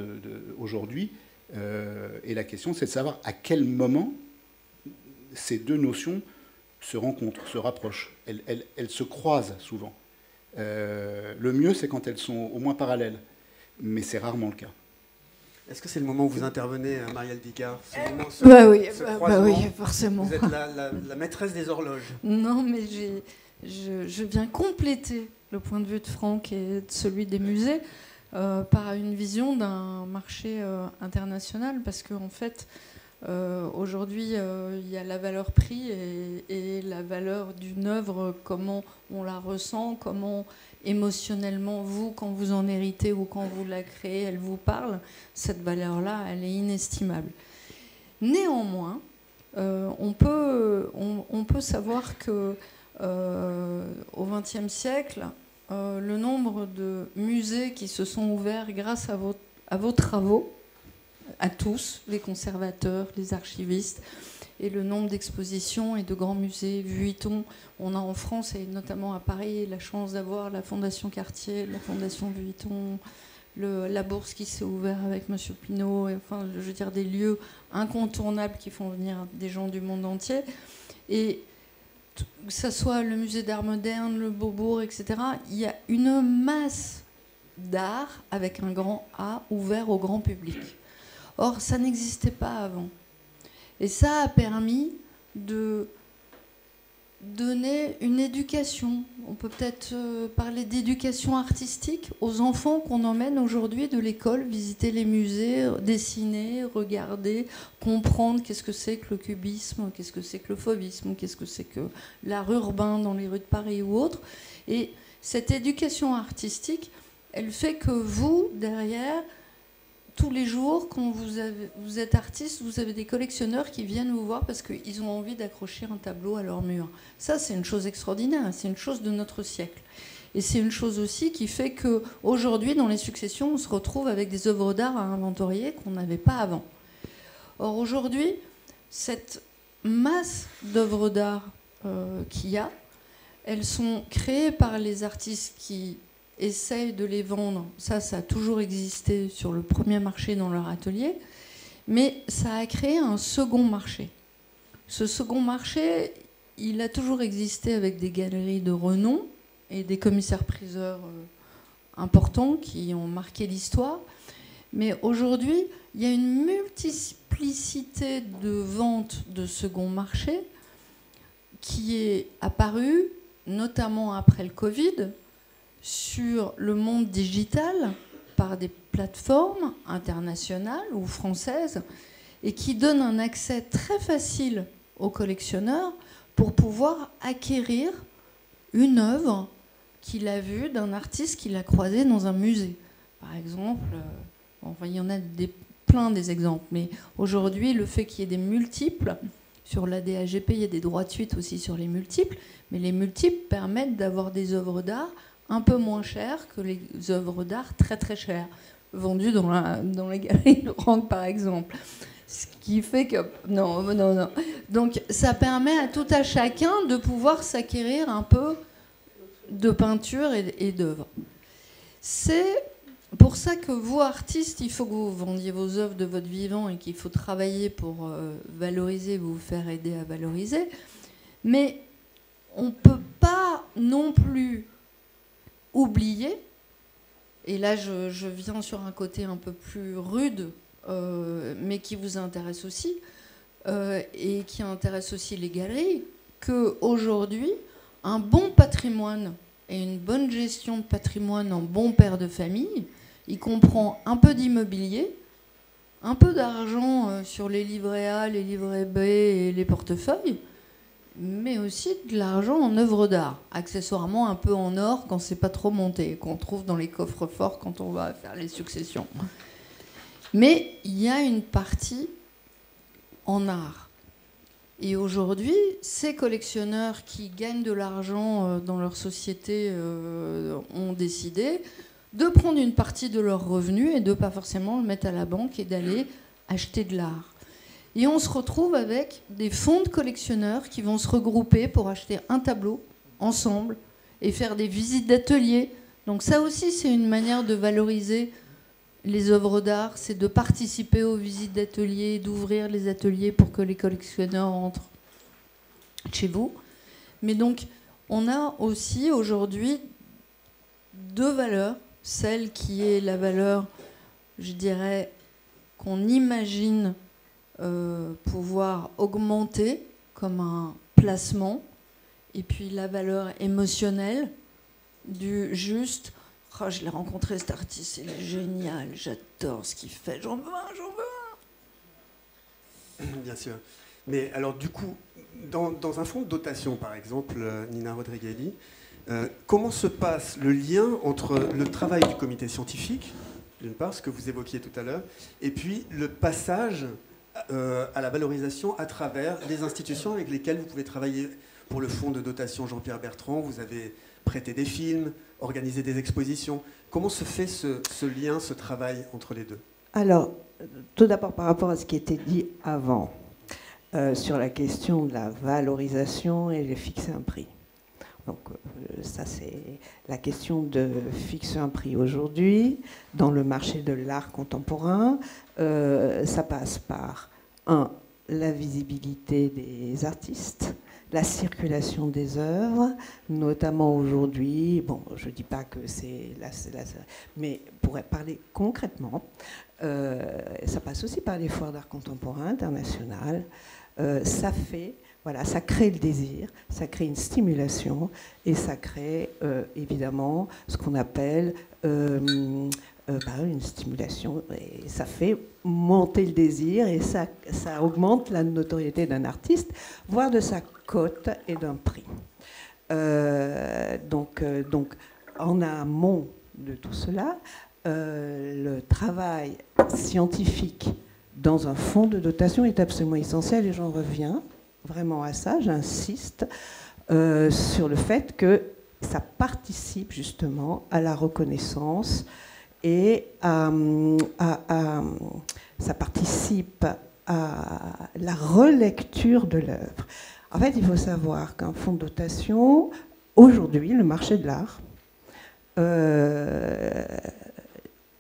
aujourd'hui. Et la question, c'est de savoir à quel moment ces deux notions se rencontrent, se rapprochent. Elles se croisent souvent. Le mieux, c'est quand elles sont au moins parallèles, mais c'est rarement le cas. Est-ce que c'est le moment où vous intervenez, Marielle Dicard? Oui, forcément. Vous êtes la maîtresse des horloges. Non, mais je viens compléter le point de vue de Franck et de celui des musées par une vision d'un marché international, parce qu'en fait, aujourd'hui, il y a la valeur prix et la valeur d'une œuvre, comment on la ressent, comment émotionnellement, vous, quand vous en héritez ou quand vous la créez, elle vous parle. Cette valeur-là, elle est inestimable. Néanmoins, on peut savoir que au XXe siècle, le nombre de musées qui se sont ouverts grâce à vos travaux, à tous, les conservateurs, les archivistes, et le nombre d'expositions et de grands musées. Vuitton, on a en France, et notamment à Paris, la chance d'avoir la Fondation Cartier, la Fondation Vuitton, la bourse qui s'est ouverte avec M. Pinault, et, enfin, je veux dire, des lieux incontournables qui font venir des gens du monde entier. Et que ce soit le musée d'art moderne, le Beaubourg, etc., il y a une masse d'art avec un grand A ouvert au grand public. Or, ça n'existait pas avant. Et ça a permis de donner une éducation. On peut peut-être parler d'éducation artistique aux enfants qu'on emmène aujourd'hui de l'école, visiter les musées, dessiner, regarder, comprendre qu'est-ce que c'est que le cubisme, qu'est-ce que c'est que le fauvisme, qu'est-ce que c'est que l'art urbain dans les rues de Paris ou autres. Et cette éducation artistique, elle fait que vous, derrière, tous les jours, quand vous êtes artiste, vous avez des collectionneurs qui viennent vous voir parce qu'ils ont envie d'accrocher un tableau à leur mur. Ça, c'est une chose extraordinaire, c'est une chose de notre siècle. Et c'est une chose aussi qui fait qu'aujourd'hui, dans les successions, on se retrouve avec des œuvres d'art à inventorier qu'on n'avait pas avant. Or, aujourd'hui, cette masse d'œuvres d'art qu'il y a, elles sont créées par les artistes qui essayent de les vendre. Ça a toujours existé sur le premier marché dans leur atelier, mais ça a créé un second marché. Ce second marché, il a toujours existé avec des galeries de renom et des commissaires-priseurs importants qui ont marqué l'histoire. Mais aujourd'hui, il y a une multiplicité de ventes de second marché qui est apparue, notamment après le Covid, sur le monde digital par des plateformes internationales ou françaises et qui donnent un accès très facile aux collectionneurs pour pouvoir acquérir une œuvre qu'il a vu d'un artiste qu'il a croisé dans un musée. Par exemple, enfin, il y en a plein des exemples, mais aujourd'hui, le fait qu'il y ait des multiples, sur la DAGP, il y a des droits de suite aussi sur les multiples, mais les multiples permettent d'avoir des œuvres d'art un peu moins chères que les œuvres d'art très très chères, vendues dans les galeries de Rank, par exemple. Ce qui fait que... Non. Donc ça permet à tout à chacun de pouvoir s'acquérir un peu de peinture et d'œuvres. C'est pour ça que vous, artistes, il faut que vous vendiez vos œuvres de votre vivant et qu'il faut travailler pour valoriser, vous faire aider à valoriser. Mais on ne peut pas non plus oublier, et là je viens sur un côté un peu plus rude, mais qui vous intéresse aussi, et qui intéresse aussi les galeries, qu'aujourd'hui, un bon patrimoine et une bonne gestion de patrimoine en bon père de famille, il comprend un peu d'immobilier, un peu d'argent sur les livrets A, les livrets B et les portefeuilles, mais aussi de l'argent en œuvres d'art, accessoirement un peu en or quand c'est pas trop monté, qu'on trouve dans les coffres forts quand on va faire les successions. Mais il y a une partie en art. Et aujourd'hui, ces collectionneurs qui gagnent de l'argent dans leur société ont décidé de prendre une partie de leurs revenus et de ne pas forcément le mettre à la banque et d'aller acheter de l'art. Et on se retrouve avec des fonds de collectionneurs qui vont se regrouper pour acheter un tableau ensemble et faire des visites d'ateliers. Donc ça aussi, c'est une manière de valoriser les œuvres d'art, c'est de participer aux visites d'ateliers, d'ouvrir les ateliers pour que les collectionneurs entrent chez vous. Mais donc, on a aussi aujourd'hui deux valeurs. Celle qui est la valeur, je dirais, qu'on imagine pouvoir augmenter comme un placement, et puis la valeur émotionnelle du juste « Oh, je l'ai rencontré cet artiste, il est génial, j'adore ce qu'il fait, j'en veux un ». Bien sûr. Mais alors du coup, dans un fonds de dotation, par exemple, Nina Rodriguelli, comment se passe le lien entre le travail du comité scientifique, d'une part, ce que vous évoquiez tout à l'heure, et puis le passage à la valorisation à travers les institutions avec lesquelles vous pouvez travailler? Pour le fonds de dotation Jean-Pierre Bertrand, vous avez prêté des films, organisé des expositions. Comment se fait ce lien, ce travail entre les deux? Alors, tout d'abord par rapport à ce qui était dit avant, sur la question de la valorisation et de fixer un prix. Donc ça, c'est la question de fixer un prix aujourd'hui dans le marché de l'art contemporain. Ça passe par, la visibilité des artistes, la circulation des œuvres, notamment aujourd'hui. Bon, je ne dis pas que c'est là, mais pour parler concrètement, ça passe aussi par les foires d'art contemporain internationales. Ça fait... Voilà, ça crée le désir, ça crée une stimulation et ça crée évidemment ce qu'on appelle une stimulation. Et ça fait monter le désir et ça augmente la notoriété d'un artiste, voire de sa cote et d'un prix. Donc, en amont de tout cela, le travail scientifique dans un fonds de dotation est absolument essentiel et j'en reviens vraiment à ça, j'insiste sur le fait que ça participe justement à la reconnaissance et ça participe à la relecture de l'œuvre. En fait, il faut savoir qu'un fonds de dotation, aujourd'hui, le marché de l'art, il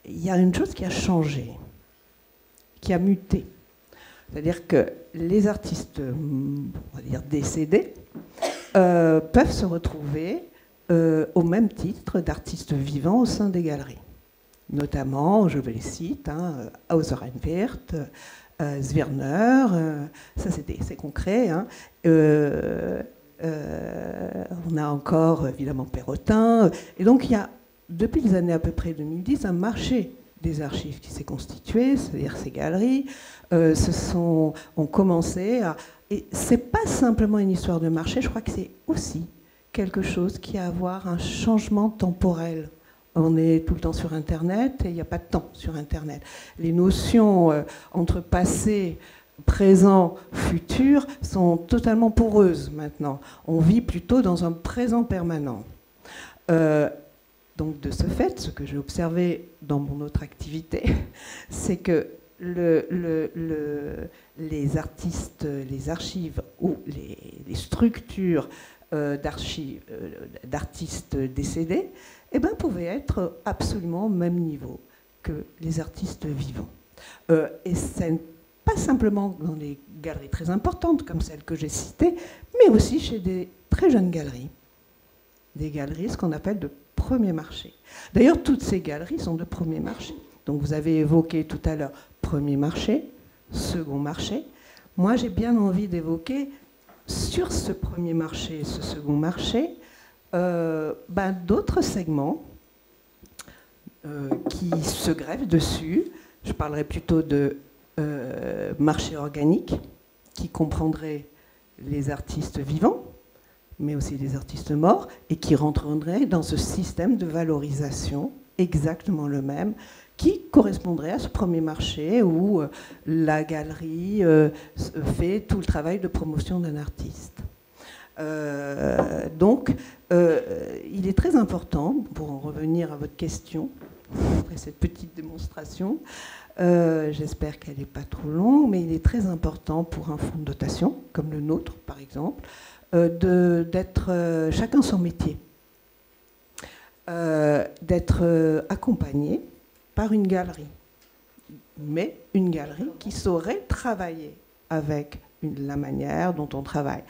y a une chose qui a changé, qui a muté. C'est-à-dire que les artistes, on va dire décédés, peuvent se retrouver au même titre d'artistes vivants au sein des galeries. Notamment, je les cite, Hauser Wirth, Zwirner, ça c'est concret. On a encore évidemment Perrotin. Et donc il y a, depuis les années à peu près 2010, un marché des archives qui s'est constitué, c'est-à-dire ces galeries ont commencé à... Et c'est pas simplement une histoire de marché, je crois que c'est aussi quelque chose qui a à voir un changement temporel. On est tout le temps sur Internet et il n'y a pas de temps sur Internet. Les notions entre passé, présent, futur sont totalement poreuses maintenant. On vit plutôt dans un présent permanent. Donc de ce fait, ce que j'ai observé dans mon autre activité, c'est que les artistes, les archives ou les structures d'artistes décédés pouvaient être absolument au même niveau que les artistes vivants. Et c'est pas simplement dans des galeries très importantes comme celles que j'ai citées, mais aussi chez des très jeunes galeries. Des galeries, ce qu'on appelle de premier marché. D'ailleurs, toutes ces galeries sont de premier marché. Donc vous avez évoqué tout à l'heure premier marché, second marché. Moi, j'ai bien envie d'évoquer sur ce premier marché, ce second marché, d'autres segments qui se greffent dessus. Je parlerai plutôt de marché organique, qui comprendrait les artistes vivants, mais aussi les artistes morts, et qui rentrerait dans ce système de valorisation exactement le même, qui correspondrait à ce premier marché où la galerie fait tout le travail de promotion d'un artiste. Donc, il est très important, pour en revenir à votre question, après cette petite démonstration, j'espère qu'elle n'est pas trop longue, mais il est très important pour un fonds de dotation, comme le nôtre par exemple, d'être chacun son métier, d'être accompagné par une galerie, mais une galerie qui saurait travailler avec la manière dont on travaille.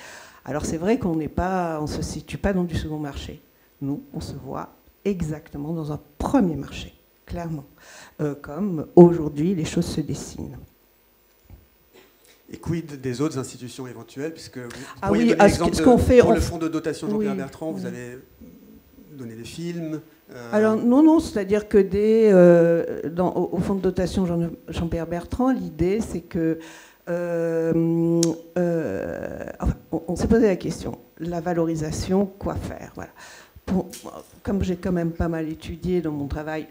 Alors c'est vrai qu'on ne se situe pas dans du second marché. Nous, on se voit exactement dans un premier marché, clairement, comme aujourd'hui les choses se dessinent. Et quid des autres institutions éventuelles, puisque vous oui, donner l'exemple pour le fonds de dotation Jean-Pierre Bertrand, vous avez donné des films. Alors non, c'est-à-dire que au fonds de dotation Jean-Pierre Bertrand, l'idée c'est que on s'est posé la question, la valorisation, quoi faire, voilà. Comme j'ai quand même pas mal étudié dans mon travail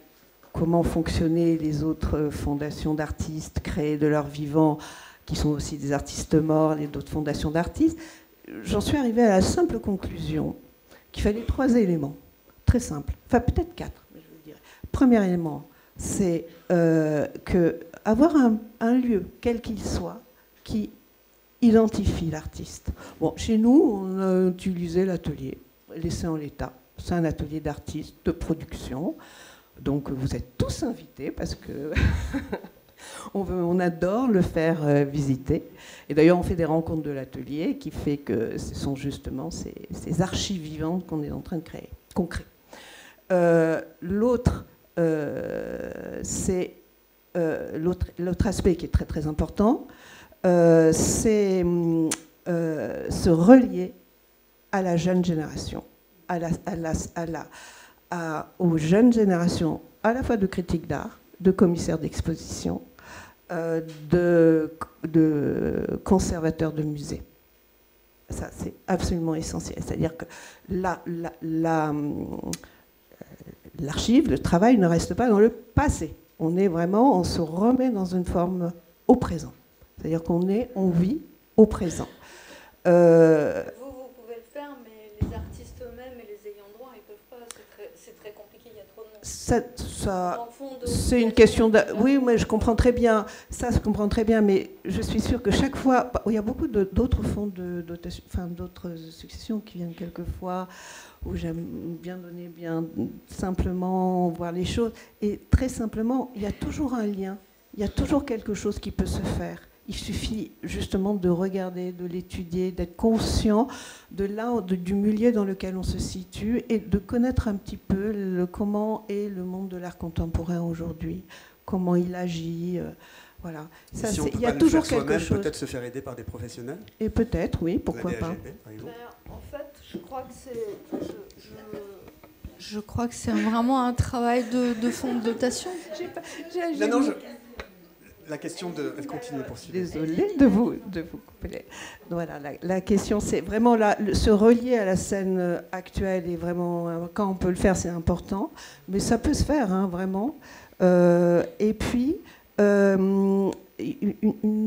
comment fonctionnaient les autres fondations d'artistes créées de leur vivant, qui sont aussi des artistes morts, et d'autres fondations d'artistes, j'en suis arrivée à la simple conclusion qu'il fallait 3 éléments, très simples, enfin peut-être 4, mais je vous dirais. Premier élément, c'est avoir un lieu, quel qu'il soit, qui identifie l'artiste. Bon, chez nous, on a utilisé l'atelier, laissé en l'état. C'est un atelier d'artistes, de production. Donc vous êtes tous invités parce que on adore le faire visiter. Et d'ailleurs, on fait des rencontres de l'atelier qui fait que ce sont justement ces archives vivantes qu'on est en train de créer, qu'on crée. L'autre, c'est l'autre aspect qui est très très important, c'est se relier à la jeune génération, aux jeunes générations, à la fois de critiques d'art, de commissaires d'exposition, de conservateurs de musées. Ça, c'est absolument essentiel. C'est-à-dire que l'archive, le travail ne reste pas dans le passé. On se remet dans une forme au présent. C'est-à-dire on vit au présent. Vous pouvez le faire, mais les artistes eux-mêmes et les ayants droit, ils ne peuvent pas. C'est très compliqué, il y a trop de monde. C'est une question de... Oui, mais je comprends très bien. Ça, je comprends très bien, mais je suis sûre que chaque fois... Il y a beaucoup d'autres fonds de dotation, enfin d'autres successions qui viennent quelquefois, où j'aime bien donner, bien simplement voir les choses. Et très simplement, il y a toujours un lien. Il y a toujours quelque chose qui peut se faire. Il suffit justement de regarder, de l'étudier, d'être conscient du milieu dans lequel on se situe et de connaître un petit peu comment est le monde de l'art contemporain aujourd'hui, comment il agit. Voilà. Ça, si on il y a toujours quelque chose. Peut-être se faire aider par des professionnels. Et peut-être, oui, pourquoi pas. Par exemple. En fait, je crois que c'est vraiment un travail de fonds de dotation. la question de... Continuez pour suivre. Désolée de vous couper. Voilà, la question, c'est vraiment se relier à la scène actuelle et vraiment, quand on peut le faire, c'est important. Mais ça peut se faire, hein, vraiment. Et puis, un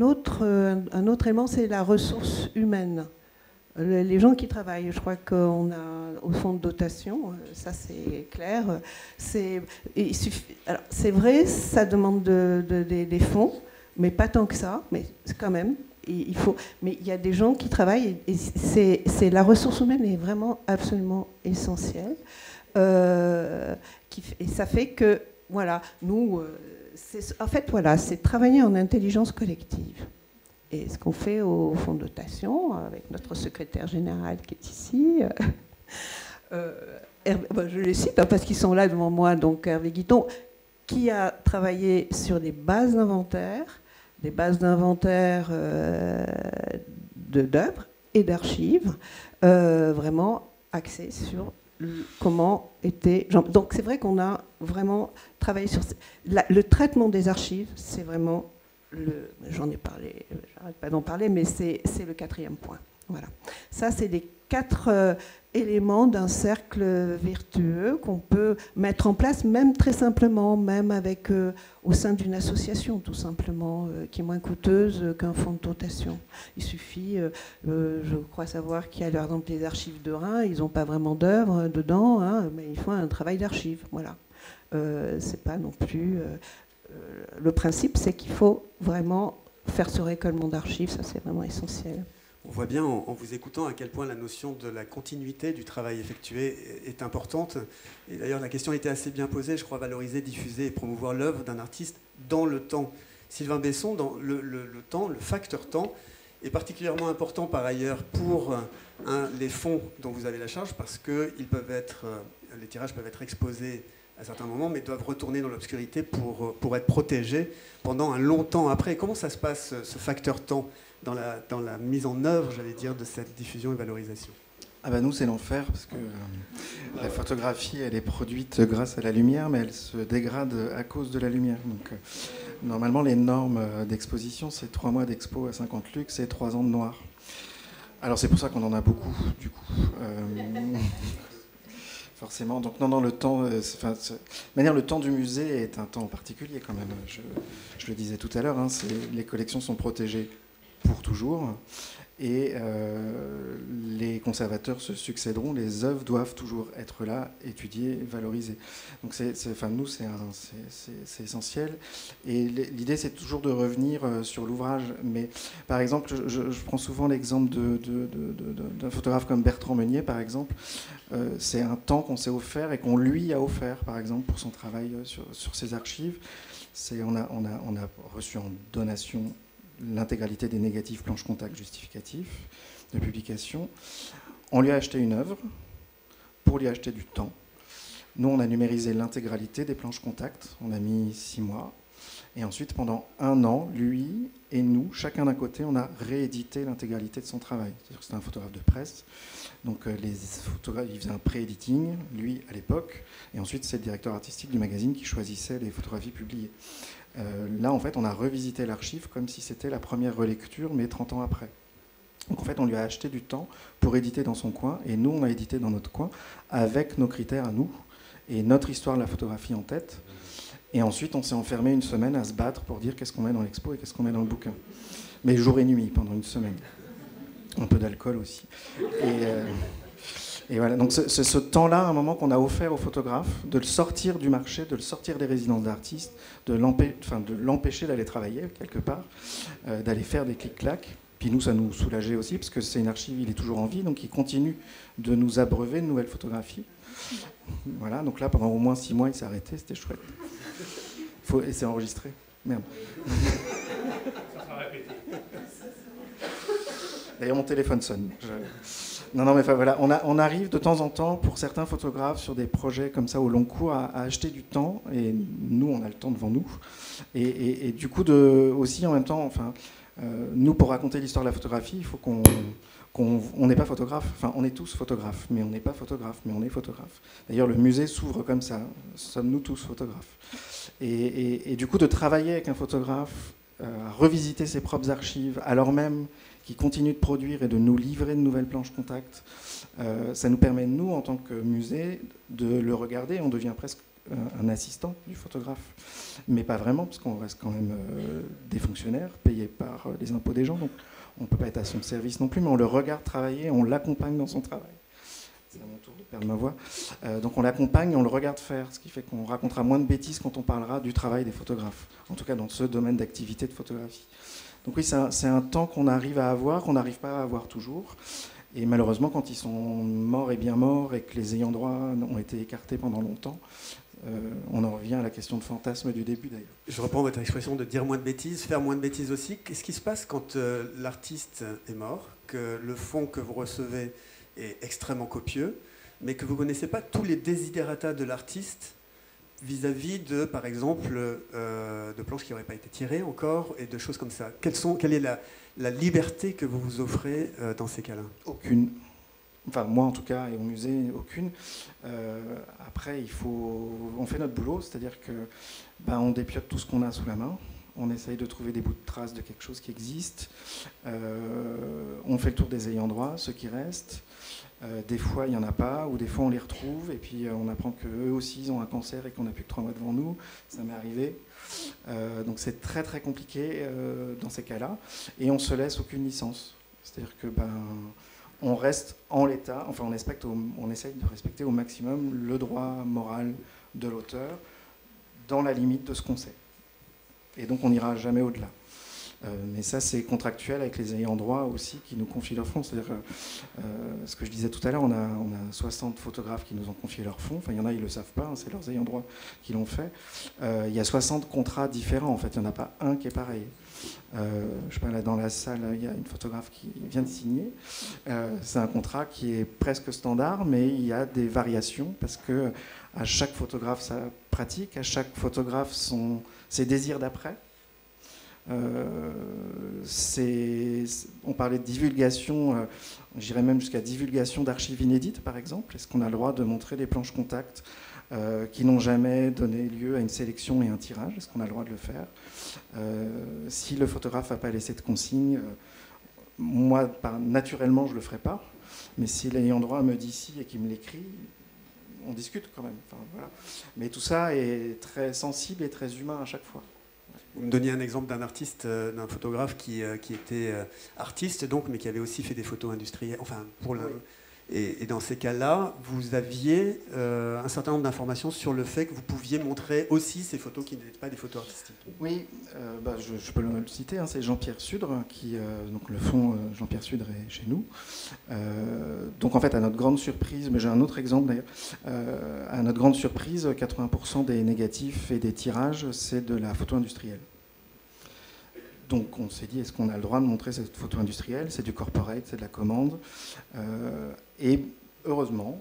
autre élément, c'est la ressource humaine. Les gens qui travaillent, je crois qu'on a au fond de dotation, ça c'est clair. C'est vrai, ça demande des fonds, mais pas tant que ça, mais quand même. Mais il y a des gens qui travaillent et c'est la ressource humaine est vraiment absolument essentielle. Et ça fait que, voilà, nous, en fait, voilà, c'est travailler en intelligence collective. Et ce qu'on fait au fonds de dotation, avec notre secrétaire général qui est ici, je les cite hein, parce qu'ils sont là devant moi, donc Hervé Guiton, qui a travaillé sur des bases d'inventaire d'œuvres et d'archives, vraiment axées sur comment était... Donc c'est vrai qu'on a vraiment travaillé sur... Le traitement des archives, c'est vraiment... J'en ai parlé, j'arrête pas d'en parler, mais c'est le 4e point. Voilà. Ça, c'est les 4 éléments d'un cercle vertueux qu'on peut mettre en place, même très simplement, même avec au sein d'une association, tout simplement, qui est moins coûteuse qu'un fonds de dotation. Il suffit, je crois savoir qu'il y a par exemple les archives de Reims, ils n'ont pas vraiment d'œuvres dedans, hein, mais ils font un travail d'archives. Voilà. C'est pas non plus... le principe, c'est qu'il faut vraiment faire ce récollement d'archives, ça c'est vraiment essentiel. On voit bien en vous écoutant à quel point la notion de la continuité du travail effectué est importante. Et d'ailleurs, la question était assez bien posée, je crois, valoriser, diffuser et promouvoir l'œuvre d'un artiste dans le temps. Sylvain Besson, dans le temps, le facteur temps, est particulièrement important par ailleurs pour les fonds dont vous avez la charge, parce que les tirages peuvent être exposés à certains moments, mais doivent retourner dans l'obscurité pour être protégés pendant un long temps après. Comment ça se passe, ce facteur temps, dans la mise en œuvre, j'allais dire, de cette diffusion et valorisation? Ah bah nous, c'est l'enfer, parce que la photographie, elle est produite grâce à la lumière, mais elle se dégrade à cause de la lumière. Donc, normalement, les normes d'exposition, c'est 3 mois d'expo à 50 lux et 3 ans de noir. Alors, c'est pour ça qu'on en a beaucoup, du coup. Forcément. Donc non, le temps, le temps du musée est un temps particulier quand même. Je le disais tout à l'heure, hein, les collections sont protégées pour toujours et les conservateurs se succéderont. Les œuvres doivent toujours être là, étudiées, valorisées. Donc nous, c'est essentiel. Et l'idée, c'est toujours de revenir sur l'ouvrage. Mais par exemple, je prends souvent l'exemple d'un photographe comme Bertrand Meunier, par exemple. C'est un temps qu'on s'est offert et qu'on lui a offert, par exemple, pour son travail sur ses archives. On a reçu en donation l'intégralité des négatifs planches contact justificatifs de publication. On lui a acheté une œuvre pour lui acheter du temps. Nous, on a numérisé l'intégralité des planches contact. On a mis 6 mois. Et ensuite, pendant 1 an, lui et nous, chacun d'un côté, on a réédité l'intégralité de son travail. C'est-à-dire que c'était un photographe de presse. Donc les photographes, il faisait un pré-editing, lui, à l'époque. Et ensuite, c'est le directeur artistique du magazine qui choisissait les photographies publiées. Là, en fait, on a revisité l'archive comme si c'était la première relecture, mais 30 ans après. Donc, en fait, on lui a acheté du temps pour éditer dans son coin, et nous, on a édité dans notre coin, avec nos critères à nous, et notre histoire de la photographie en tête. Et ensuite, on s'est enfermé 1 semaine à se battre pour dire qu'est-ce qu'on met dans l'expo et qu'est-ce qu'on met dans le bouquin. Mais jour et nuit, pendant 1 semaine. Un peu d'alcool aussi. Et voilà, donc ce temps-là, un moment qu'on a offert aux photographes, de le sortir du marché, de le sortir des résidences d'artistes, de l'empêcher d'aller travailler quelque part, d'aller faire des clics-clacs. Puis nous, ça nous soulageait aussi, parce que c'est une archive, il est toujours en vie, donc il continue de nous abreuver de nouvelles photographies. Voilà, donc là, pendant au moins 6 mois, il s'est arrêté, c'était chouette. Et c'est enregistré. Merde. D'ailleurs, mon téléphone sonne. Non, mais enfin, voilà, on arrive de temps en temps, pour certains photographes, sur des projets comme ça au long cours, à acheter du temps, et nous, on a le temps devant nous. Et du coup, aussi, en même temps, nous, pour raconter l'histoire de la photographie, il faut on n'est pas photographe, enfin on est tous photographes, mais on n'est pas photographe, mais on est photographe. D'ailleurs le musée s'ouvre comme ça, sommes-nous tous photographes. Et du coup de travailler avec un photographe à revisiter ses propres archives, alors même qu'ils continuent de produire et de nous livrer de nouvelles planches contact. Ça nous permet, nous, en tant que musée, de le regarder. On devient presque un assistant du photographe, mais pas vraiment, parce qu'on reste quand même des fonctionnaires payés par les impôts des gens, donc on ne peut pas être à son service non plus, mais on le regarde travailler, on l'accompagne dans son travail. C'est à mon tour de perdre ma voix. Donc on l'accompagne, on le regarde faire, ce qui fait qu'on racontera moins de bêtises quand on parlera du travail des photographes, en tout cas dans ce domaine d'activité de photographie. Donc oui, c'est un temps qu'on arrive à avoir, qu'on n'arrive pas à avoir toujours. Et malheureusement, quand ils sont morts et bien morts, et que les ayants droit ont été écartés pendant longtemps, on en revient à la question de fantasme du début d'ailleurs. Je reprends votre expression de dire moins de bêtises, faire moins de bêtises aussi. Qu'est-ce qui se passe quand l'artiste est mort, que le fonds que vous recevez est extrêmement copieux, mais que vous ne connaissez pas tous les desiderata de l'artiste vis-à-vis de, par exemple, de planches qui n'auraient pas été tirées encore et de choses comme ça. Quelle est la liberté que vous vous offrez dans ces cas-là? Aucune. Enfin, moi en tout cas, et au musée, aucune. Après, on fait notre boulot, c'est-à-dire que on dépiote tout ce qu'on a sous la main. On essaye de trouver des bouts de traces de quelque chose qui existe. On fait le tour des ayants droit, ceux qui restent. Des fois, il n'y en a pas, ou des fois, on les retrouve, et puis on apprend qu'eux aussi, ils ont un cancer et qu'on n'a plus que 3 mois devant nous. Ça m'est arrivé. Donc c'est très, très compliqué dans ces cas-là. Et on ne se laisse aucune licence. C'est-à-dire que on reste en l'état, enfin on essaye de respecter au maximum le droit moral de l'auteur dans la limite de ce qu'on sait. Et donc on n'ira jamais au-delà. Mais ça, c'est contractuel avec les ayants droit aussi qui nous confient leurs fonds. C'est-à-dire, ce que je disais tout à l'heure, on a 60 photographes qui nous ont confié leurs fonds. Enfin, il y en a, ils ne le savent pas, hein, c'est leurs ayants droit qui l'ont fait. Il y a 60 contrats différents, en fait. Il n'y en a pas un qui est pareil. Je sais pas, là, dans la salle, il y a une photographe qui vient de signer. C'est un contrat qui est presque standard, mais il y a des variations parce que à chaque photographe sa pratique, à chaque photographe ses désirs d'après. On parlait de divulgation, j'irais même jusqu'à divulgation d'archives inédites, par exemple. Est-ce qu'on a le droit de montrer des planches contact qui n'ont jamais donné lieu à une sélection et un tirage? Est-ce qu'on a le droit de le faire? Si le photographe n'a pas laissé de consigne, moi, naturellement, je ne le ferai pas. Mais si l'ayant droit me dit si et qu'il me l'écrit, on discute quand même. Enfin, voilà. Mais tout ça est très sensible et très humain à chaque fois. Vous me donniez un exemple d'un artiste, d'un photographe qui était artiste, donc, mais qui avait aussi fait des photos industrielles. Enfin, oui. Et dans ces cas-là, vous aviez un certain nombre d'informations sur le fait que vous pouviez montrer aussi ces photos qui n'étaient pas des photos artistiques. Oui, je peux le citer, hein, c'est Jean-Pierre Sudre, donc le fonds Jean-Pierre Sudre est chez nous. Donc en fait, à notre grande surprise, mais j'ai un autre exemple d'ailleurs, à notre grande surprise, 80% des négatifs et des tirages, c'est de la photo industrielle. Donc on s'est dit, est-ce qu'on a le droit de montrer cette photo industrielle? C'est du corporate, c'est de la commande. Et heureusement,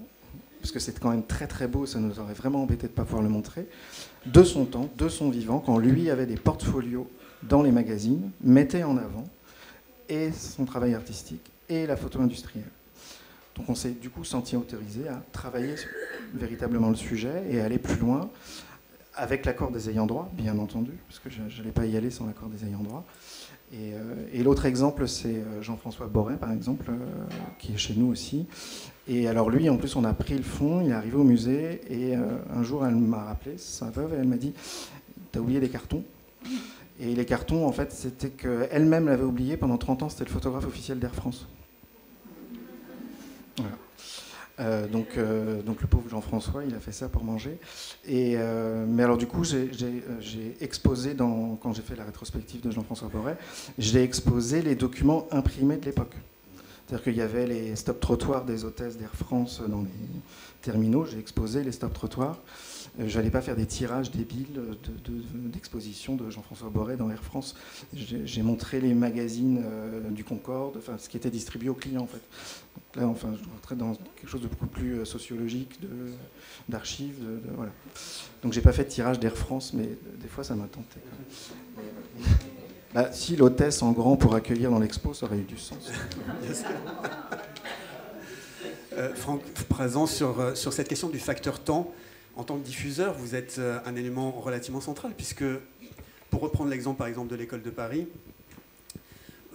parce que c'est quand même très très beau, ça nous aurait vraiment embêté de ne pas pouvoir le montrer, de son temps, de son vivant, quand lui avait des portfolios dans les magazines, mettait en avant et son travail artistique et la photo industrielle. Donc on s'est du coup senti autorisé à travailler véritablement le sujet et aller plus loin, avec l'accord des ayants droit, bien entendu, parce que je n'allais pas y aller sans l'accord des ayants droit. Et l'autre exemple, c'est Jean-François Borret, par exemple, qui est chez nous aussi. Et alors lui, en plus, on a pris le fonds, il est arrivé au musée, et un jour, elle m'a rappelé, sa veuve, et elle m'a dit « T'as oublié les cartons ?» Et les cartons, en fait, c'était qu'elle-même l'avait oublié. Pendant 30 ans, c'était le photographe officiel d'Air France. Voilà. Donc le pauvre Jean-François, il a fait ça pour manger. Mais alors du coup, j'ai exposé, quand j'ai fait la rétrospective de Jean-François Borret, j'ai exposé les documents imprimés de l'époque. C'est-à-dire qu'il y avait les stop-trottoirs des hôtesses d'Air France dans les terminaux, j'ai exposé les stop-trottoirs. Je n'allais pas faire des tirages débiles d'exposition de Jean-François Borret dans Air France. J'ai montré les magazines du Concorde, enfin, ce qui était distribué aux clients en fait. Donc là, enfin, je rentrais dans quelque chose de beaucoup plus sociologique, d'archives, voilà. Donc j'ai pas fait de tirage d'Air France, mais des fois ça m'a tenté. Si l'hôtesse en grand pour accueillir dans l'expo, ça aurait eu du sens. Franck, présent sur cette question du facteur temps, en tant que diffuseur, vous êtes un élément relativement central, puisque Pour reprendre l'exemple, par exemple, de l'École de Paris,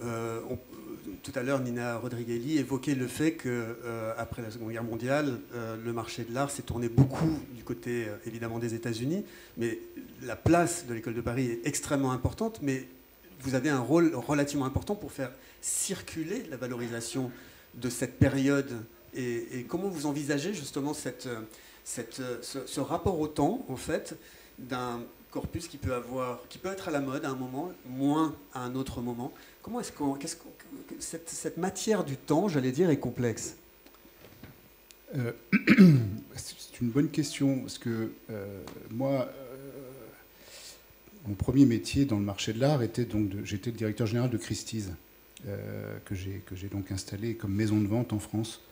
tout à l'heure, Nina Rodriguelli évoquait le fait qu'après la Seconde Guerre mondiale, le marché de l'art s'est tourné beaucoup du côté, évidemment, des États-Unis, mais la place de l'École de Paris est extrêmement importante, mais vous avez un rôle relativement important pour faire circuler la valorisation de cette période. Et comment vous envisagez justement ce rapport au temps, en fait, d'un corpus qui peut être à la mode à un moment, moins à un autre moment. Comment est-ce cette matière du temps, j'allais dire, est complexe? C'est une bonne question, parce que moi, mon premier métier dans le marché de l'art était j'étais le directeur général de Christie's, que j'ai donc installé comme maison de vente en France,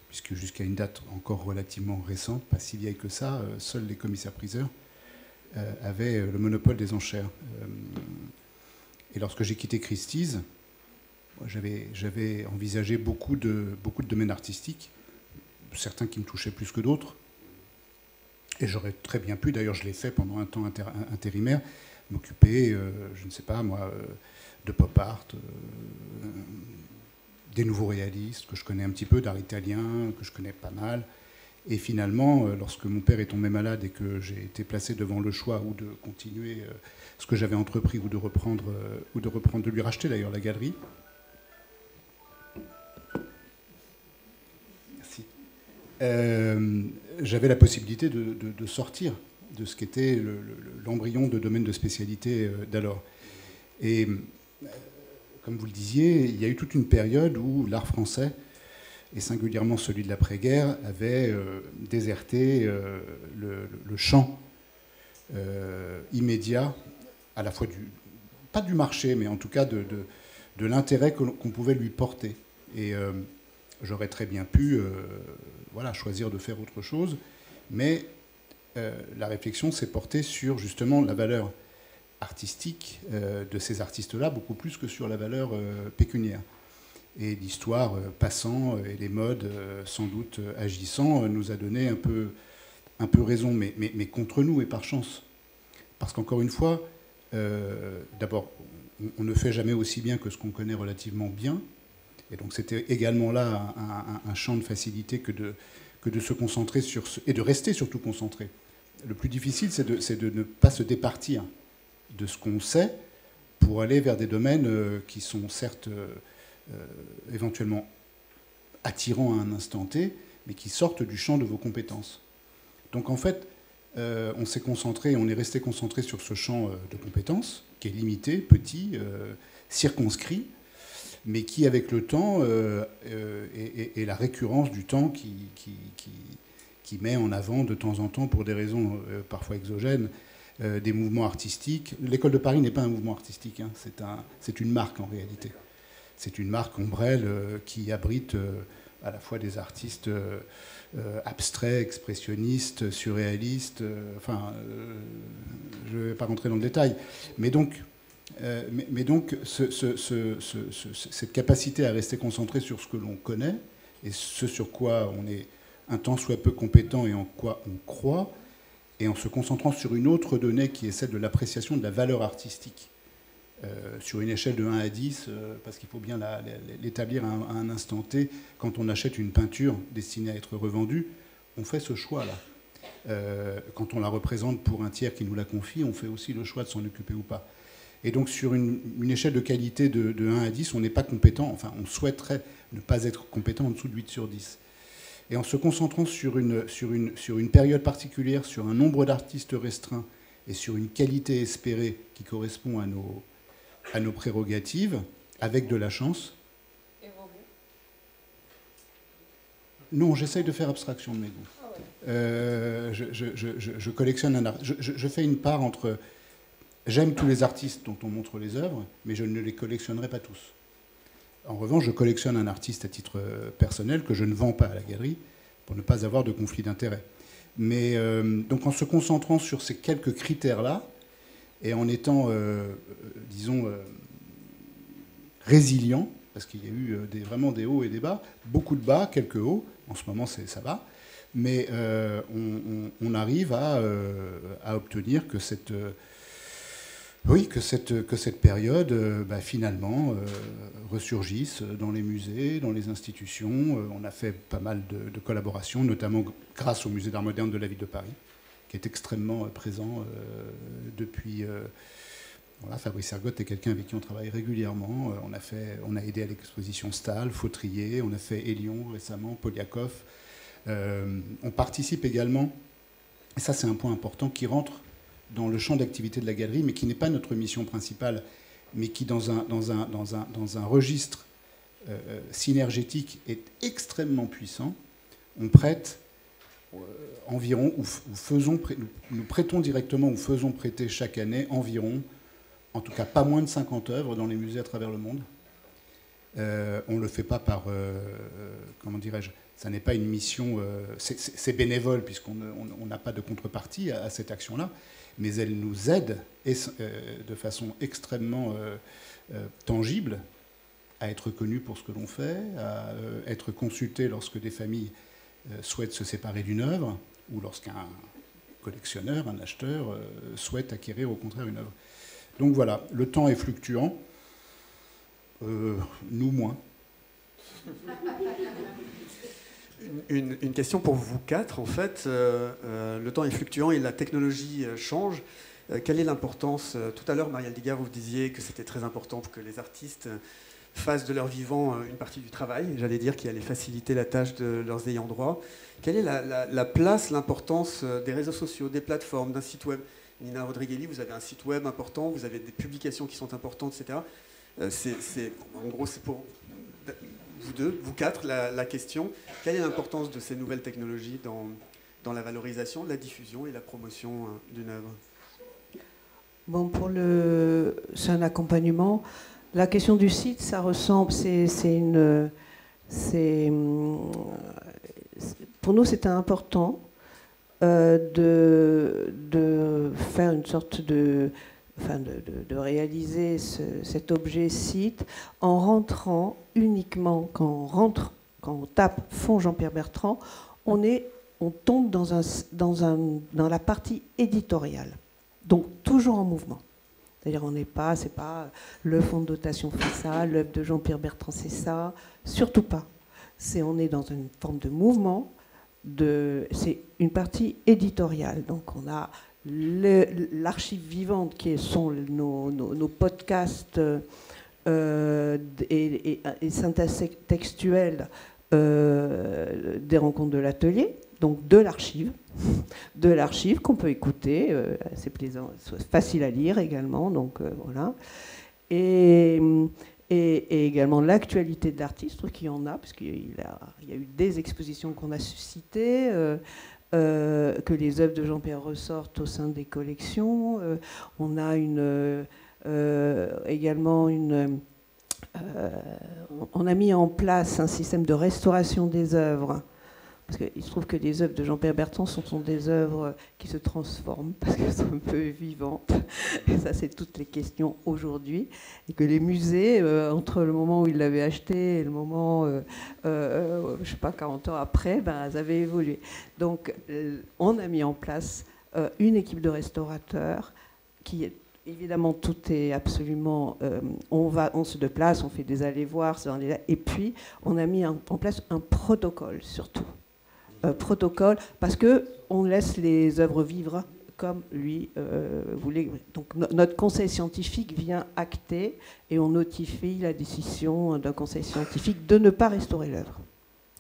puisque jusqu'à une date encore relativement récente, pas si vieille que ça, seuls les commissaires-priseurs avaient le monopole des enchères. Et lorsque j'ai quitté Christie's, j'avais envisagé beaucoup de domaines artistiques, certains qui me touchaient plus que d'autres. Et j'aurais très bien pu, d'ailleurs je l'ai fait pendant un temps intérimaire, m'occuper, je ne sais pas moi, de pop art, des nouveaux réalistes que je connais un petit peu, d'art italien que je connais pas mal. Et finalement, lorsque mon père est tombé malade et que j'ai été placé devant le choix ou de continuer ce que j'avais entrepris ou de reprendre, de lui racheter d'ailleurs la galerie. Merci. J'avais la possibilité de sortir de ce qu'était l'embryon de domaine de spécialité d'alors. Et comme vous le disiez, il y a eu toute une période où l'art français, et singulièrement celui de l'après-guerre, avait déserté le champ immédiat, à la fois pas du marché, mais en tout cas de l'intérêt qu'on pouvait lui porter. Et j'aurais très bien pu choisir de faire autre chose, mais la réflexion s'est portée sur justement la valeur artistique de ces artistes-là, beaucoup plus que sur la valeur pécuniaire. Et l'histoire passant et les modes sans doute agissant nous a donné un peu raison, mais contre nous et par chance. Parce qu'encore une fois, d'abord, on ne fait jamais aussi bien que ce qu'on connaît relativement bien. Et donc c'était également là un champ de facilité que de se concentrer sur et de rester surtout concentré. Le plus difficile, c'est de ne pas se départir de ce qu'on sait pour aller vers des domaines qui sont certes éventuellement attirants à un instant T, mais qui sortent du champ de vos compétences. Donc en fait, on s'est concentré, on est resté concentré sur ce champ de compétences, qui est limité, petit, circonscrit, mais qui, avec le temps, et la récurrence du temps qui met en avant de temps en temps, pour des raisons parfois exogènes, des mouvements artistiques. L'École de Paris n'est pas un mouvement artistique, hein, c'est une marque en réalité. C'est une marque ombrelle qui abrite à la fois des artistes abstraits, expressionnistes, surréalistes, je ne vais pas rentrer dans le détail. Mais donc, cette capacité à rester concentré sur ce que l'on connaît et ce sur quoi on est un tant soit peu compétent et en quoi on croit, et en se concentrant sur une autre donnée qui est celle de l'appréciation de la valeur artistique. Sur une échelle de 1 à 10, parce qu'il faut bien l'établir à un instant T, quand on achète une peinture destinée à être revendue, on fait ce choix-là. Quand on la représente pour un tiers qui nous la confie, on fait aussi le choix de s'en occuper ou pas. Et donc sur une échelle de qualité de 1 à 10, on n'est pas compétent, enfin on souhaiterait ne pas être compétent en dessous de 8 sur 10. Et en se concentrant sur une période particulière, sur un nombre d'artistes restreint et sur une qualité espérée qui correspond à nos prérogatives, avec de la chance. Et vos goûts? Non, j'essaye de faire abstraction de mes goûts. Ah ouais. Je collectionne un art. Je fais une part entre... J'aime tous les artistes dont on montre les œuvres, mais je ne les collectionnerai pas tous. En revanche, je collectionne un artiste à titre personnel que je ne vends pas à la galerie pour ne pas avoir de conflit d'intérêts. Mais donc en se concentrant sur ces quelques critères-là, et en étant, disons, résilient, parce qu'il y a eu vraiment des hauts et des bas, beaucoup de bas, quelques hauts, en ce moment ça va, mais on arrive à obtenir que Oui, que cette période, finalement, ressurgisse dans les musées, dans les institutions. On a fait pas mal de collaborations, notamment grâce au Musée d'Art moderne de la ville de Paris, qui est extrêmement présent depuis... Voilà, Fabrice Ergotte est quelqu'un avec qui on travaille régulièrement. On a aidé à l'exposition Stahl, Fautrier, on a fait Hélion récemment, Poliakov. On participe également, et ça c'est un point important, qui rentre dans le champ d'activité de la galerie, mais qui n'est pas notre mission principale, mais qui, dans un registre synergétique, est extrêmement puissant. On prête environ, nous prêtons directement ou faisons prêter chaque année environ, en tout cas pas moins de 50 œuvres dans les musées à travers le monde. On ne le fait pas par, comment dirais-je, ça n'est pas une mission, c'est bénévole puisqu'on n'a pas de contrepartie à cette action-là, mais elle nous aide de façon extrêmement tangible à être connus pour ce que l'on fait, à être consultés lorsque des familles souhaitent se séparer d'une œuvre, ou lorsqu'un collectionneur, un acheteur, souhaite acquérir au contraire une œuvre. Donc voilà, le temps est fluctuant, nous moins. Une question pour vous quatre, en fait. Le temps est fluctuant et la technologie change. Quelle est l'importance? Tout à l'heure, Marielle Digard, vous disiez que c'était très important pour que les artistes fassent de leur vivant une partie du travail, j'allais dire, qui allait faciliter la tâche de leurs ayants droit. Quelle est la place, l'importance des réseaux sociaux, des plateformes, d'un site web? Nina Rodriguelli, vous avez un site web important, vous avez des publications qui sont importantes, etc. En gros, c'est pour vous deux, vous quatre, la question. Quelle est l'importance de ces nouvelles technologies dans la valorisation, la diffusion et la promotion d'une œuvre? Bon, c'est un accompagnement. La question du site, ça ressemble, pour nous, c'était important de faire une sorte de réaliser cet objet site en rentrant uniquement, quand on tape Fonds Jean-Pierre Bertrand, on tombe dans la partie éditoriale. Donc toujours en mouvement. C'est-à-dire c'est pas le fonds de dotation fait ça, l'œuvre de Jean-Pierre Bertrand c'est ça, surtout pas. On est dans une forme de mouvement, c'est une partie éditoriale. Donc on a l'archive vivante qui sont nos podcasts et synthèse textuelle des rencontres de l'atelier, donc de l'archive qu'on peut écouter, c'est plaisant, facile à lire également, donc voilà. Et également l'actualité de l'artiste, qui en a, parce qu'il y a eu des expositions qu'on a suscitées, que les œuvres de Jean-Pierre ressortent au sein des collections. On a également on a mis en place un système de restauration des œuvres. Parce qu'il se trouve que les œuvres de Jean-Pierre Bertrand sont des œuvres qui se transforment, parce qu'elles sont un peu vivantes. Et ça, c'est toutes les questions aujourd'hui. Et que les musées, entre le moment où ils l'avaient acheté et le moment, je ne sais pas, 40 ans après, elles avaient évolué. Donc, on a mis en place une équipe de restaurateurs qui, évidemment, tout est absolument... on se déplace, on fait des allers-voir, et puis on a mis en place un protocole, surtout. Protocole, parce qu'on laisse les œuvres vivre comme lui voulait. Donc notre conseil scientifique vient acter et on notifie la décision d'un conseil scientifique de ne pas restaurer l'œuvre.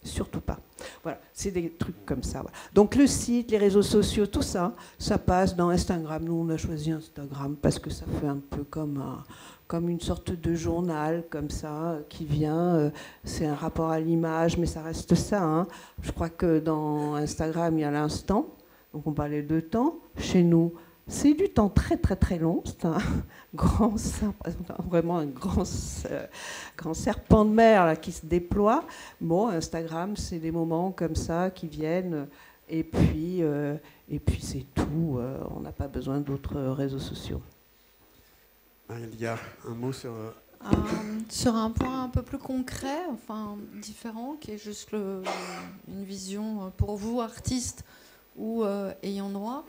Surtout pas. Voilà, c'est des trucs comme ça. Voilà. Donc le site, les réseaux sociaux, tout ça, ça passe dans Instagram. Nous, on a choisi Instagram parce que ça fait un peu comme une sorte de journal, comme ça, qui vient. C'est un rapport à l'image, mais ça reste ça. Hein. Je crois que dans Instagram, il y a l'instant. Donc on parlait de temps. Chez nous, c'est du temps très très très long. C'est vraiment un grand serpent de mer là, qui se déploie. Bon, Instagram, c'est des moments comme ça qui viennent. Et puis c'est tout. On n'a pas besoin d'autres réseaux sociaux. Marielle Digard, un mot sur... Sur un point un peu plus concret, enfin différent, qui est juste une vision pour vous, artistes ou ayant droit.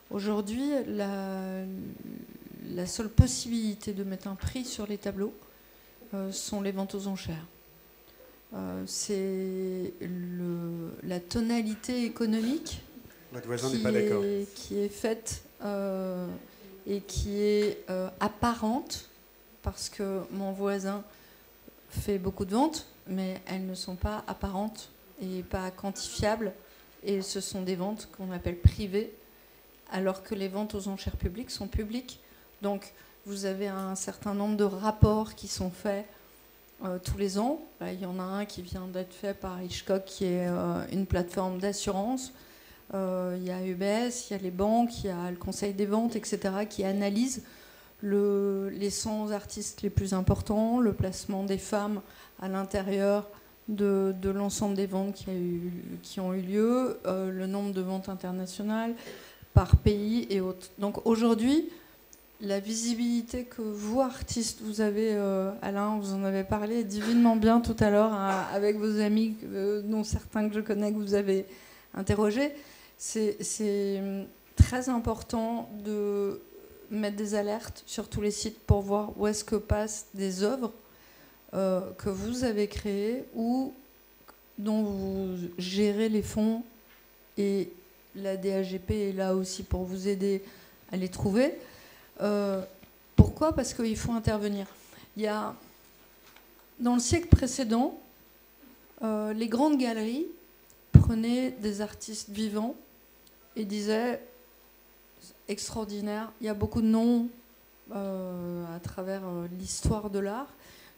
Aujourd'hui, la la seule possibilité de mettre un prix sur les tableaux sont les ventes aux enchères. C'est la tonalité économique Votre voisin n'est pas d'accord. qui est faite et qui est apparente, parce que mon voisin fait beaucoup de ventes, mais elles ne sont pas apparentes et pas quantifiables, et ce sont des ventes qu'on appelle privées, alors que les ventes aux enchères publiques sont publiques. Donc vous avez un certain nombre de rapports qui sont faits tous les ans. Là, il y en a un qui vient d'être fait par Hitchcock, qui est une plateforme d'assurance. Il y a UBS, il y a les banques, il y a le Conseil des ventes, etc., qui analysent les 100 artistes les plus importants, le placement des femmes à l'intérieur de l'ensemble des ventes qui ont eu lieu, le nombre de ventes internationales par pays et autres. Donc aujourd'hui, la visibilité que vous, artistes, vous avez, Alain, vous en avez parlé divinement bien tout à l'heure avec vos amis, dont certains que je connais, que vous avez interrogés, c'est très important de mettre des alertes sur tous les sites pour voir où est-ce que passent des œuvres que vous avez créées ou dont vous gérez les fonds, et la DAGP est là aussi pour vous aider à les trouver. Pourquoi ? Parce qu'il faut intervenir. Dans le siècle précédent, les grandes galeries prenaient des artistes vivants et disaient extraordinaire, il y a beaucoup de noms à travers l'histoire de l'art,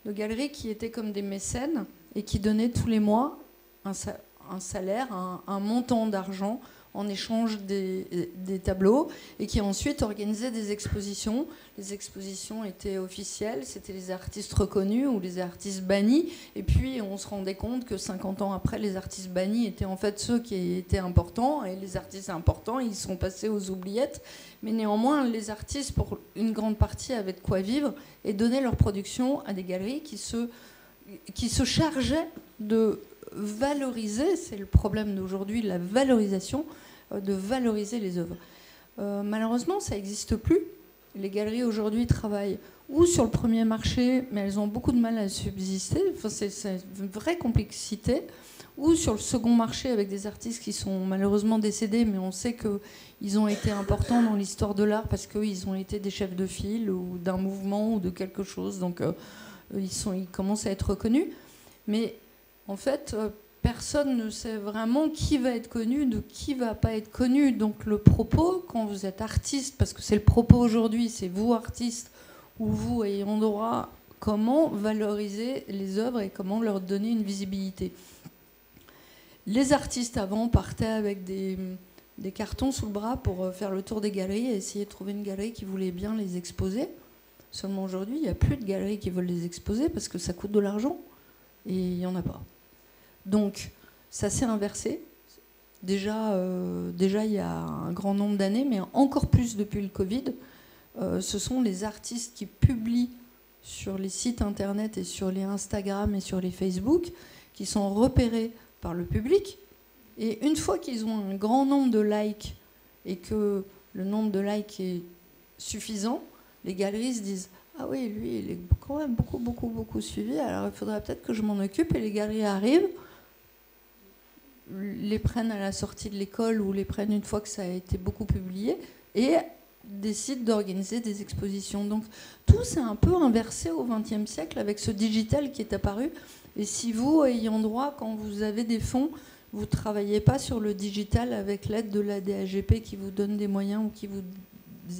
de galeries qui étaient comme des mécènes et qui donnaient tous les mois un salaire, un montant d'argent en échange des tableaux, et qui ensuite organisaient des expositions. Les expositions étaient officielles, c'était les artistes reconnus ou les artistes bannis, et puis on se rendait compte que 50 ans après, les artistes bannis étaient en fait ceux qui étaient importants, et les artistes importants, ils sont passés aux oubliettes. Mais néanmoins, les artistes, pour une grande partie, avaient de quoi vivre et donnaient leur production à des galeries qui se chargeaient de valoriser, c'est le problème d'aujourd'hui, la valorisation, de valoriser les œuvres. Malheureusement, ça n'existe plus. Les galeries aujourd'hui travaillent ou sur le premier marché, mais elles ont beaucoup de mal à subsister, enfin, c'est une vraie complexité, ou sur le second marché avec des artistes qui sont malheureusement décédés, mais on sait qu'ils ont été importants dans l'histoire de l'art parce qu'ils ont été des chefs de file ou d'un mouvement ou de quelque chose, donc ils commencent à être reconnus. Mais en fait, personne ne sait vraiment qui va être connu, de qui va pas être connu. Donc le propos, quand vous êtes artiste, parce que c'est le propos aujourd'hui, c'est vous artiste ou vous ayant droit, comment valoriser les œuvres et comment leur donner une visibilité. Les artistes avant partaient avec des cartons sous le bras pour faire le tour des galeries et essayer de trouver une galerie qui voulait bien les exposer. Seulement aujourd'hui, il n'y a plus de galeries qui veulent les exposer parce que ça coûte de l'argent et il n'y en a pas. Donc, ça s'est inversé. Déjà, il y a un grand nombre d'années, mais encore plus depuis le Covid. Ce sont les artistes qui publient sur les sites internet et sur les Instagram et sur les Facebook qui sont repérés par le public. Et une fois qu'ils ont un grand nombre de likes et que le nombre de likes est suffisant, les galeries se disent « Ah oui, lui, il est quand même beaucoup suivi, alors il faudrait peut-être que je m'en occupe. » Et les galeries arrivent, les prennent à la sortie de l'école ou les prennent une fois que ça a été beaucoup publié et décident d'organiser des expositions. Donc tout s'est un peu inversé au XXe siècle avec ce digital qui est apparu. Et si vous, ayant droit, quand vous avez des fonds, vous ne travaillez pas sur le digital avec l'aide de la DAGP qui vous donne des moyens ou qui vous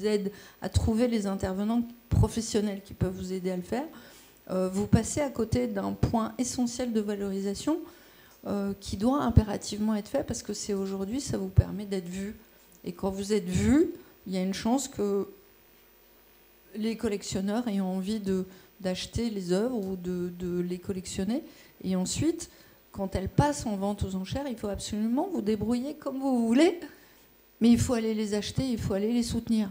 aide à trouver les intervenants professionnels qui peuvent vous aider à le faire, vous passez à côté d'un point essentiel de valorisation qui doit impérativement être fait parce que c'est aujourd'hui, ça vous permet d'être vu. Et quand vous êtes vu, il y a une chance que les collectionneurs aient envie d'acheter les œuvres ou de les collectionner. Et ensuite, quand elles passent en vente aux enchères, il faut absolument vous débrouiller comme vous voulez, mais il faut aller les acheter, il faut aller les soutenir.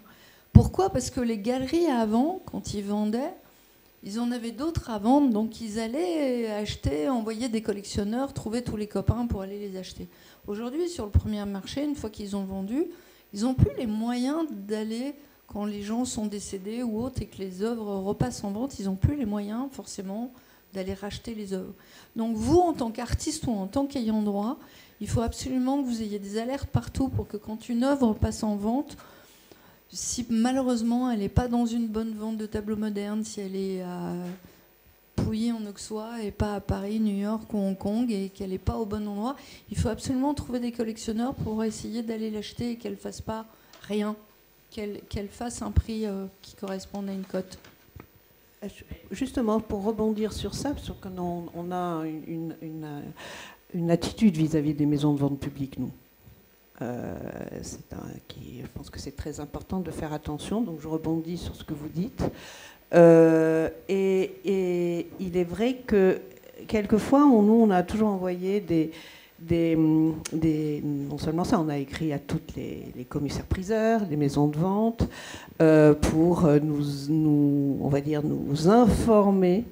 Pourquoi ? Parce que les galeries avant, quand ils vendaient, ils en avaient d'autres à vendre, donc ils allaient acheter, envoyer des collectionneurs, trouver tous les copains pour aller les acheter. Aujourd'hui, sur le premier marché, une fois qu'ils ont vendu, ils n'ont plus les moyens d'aller quand les gens sont décédés ou autres et que les œuvres repassent en vente, ils n'ont plus les moyens forcément d'aller racheter les œuvres. Donc vous, en tant qu'artiste ou en tant qu'ayant droit, il faut absolument que vous ayez des alertes partout pour que quand une œuvre passe en vente, si malheureusement elle n'est pas dans une bonne vente de tableaux modernes, si elle est à Pouilly en Auxois et pas à Paris, New York ou Hong Kong et qu'elle n'est pas au bon endroit, il faut absolument trouver des collectionneurs pour essayer d'aller l'acheter et qu'elle ne fasse pas rien, qu'elle fasse un prix qui corresponde à une cote. Justement, pour rebondir sur ça, parce qu'on a une attitude vis-à-vis des maisons de vente publiques, nous. Je pense que c'est très important de faire attention, donc je rebondis sur ce que vous dites. Et il est vrai que quelquefois, nous, on a toujours envoyé non seulement ça, on a écrit à toutes les commissaires-priseurs, les maisons de vente, pour on va dire, nous informer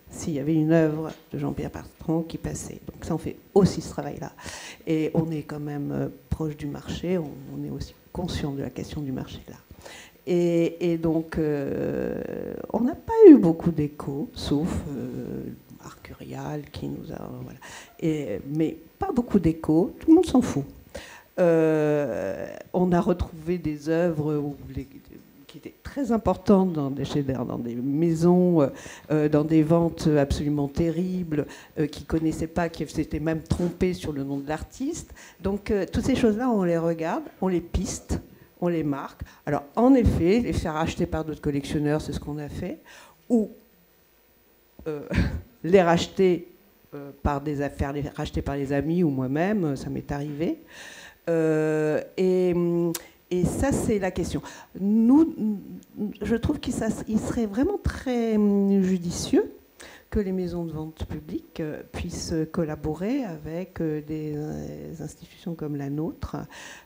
s'il y avait une œuvre de Jean-Pierre Bertrand qui passait. Donc ça, on fait aussi ce travail-là. Et on est quand même proche du marché, on est aussi conscient de la question du marché là. Et donc, on n'a pas eu beaucoup d'échos, sauf Arcurial qui nous a... Voilà. Mais pas beaucoup d'échos, tout le monde s'en fout. On a retrouvé des œuvres qui étaient très importantes dans des maisons, dans des ventes absolument terribles, qui ne connaissaient pas, qui s'étaient même trompés sur le nom de l'artiste. Donc, toutes ces choses-là, on les regarde, on les piste, on les marque. Alors, en effet, les faire acheter par d'autres collectionneurs, c'est ce qu'on a fait, ou les racheter par des affaires, les racheter par les amis ou moi-même, ça m'est arrivé. Et ça, c'est la question. Je trouve qu'il serait vraiment très judicieux que les maisons de vente publiques puissent collaborer avec des institutions comme la nôtre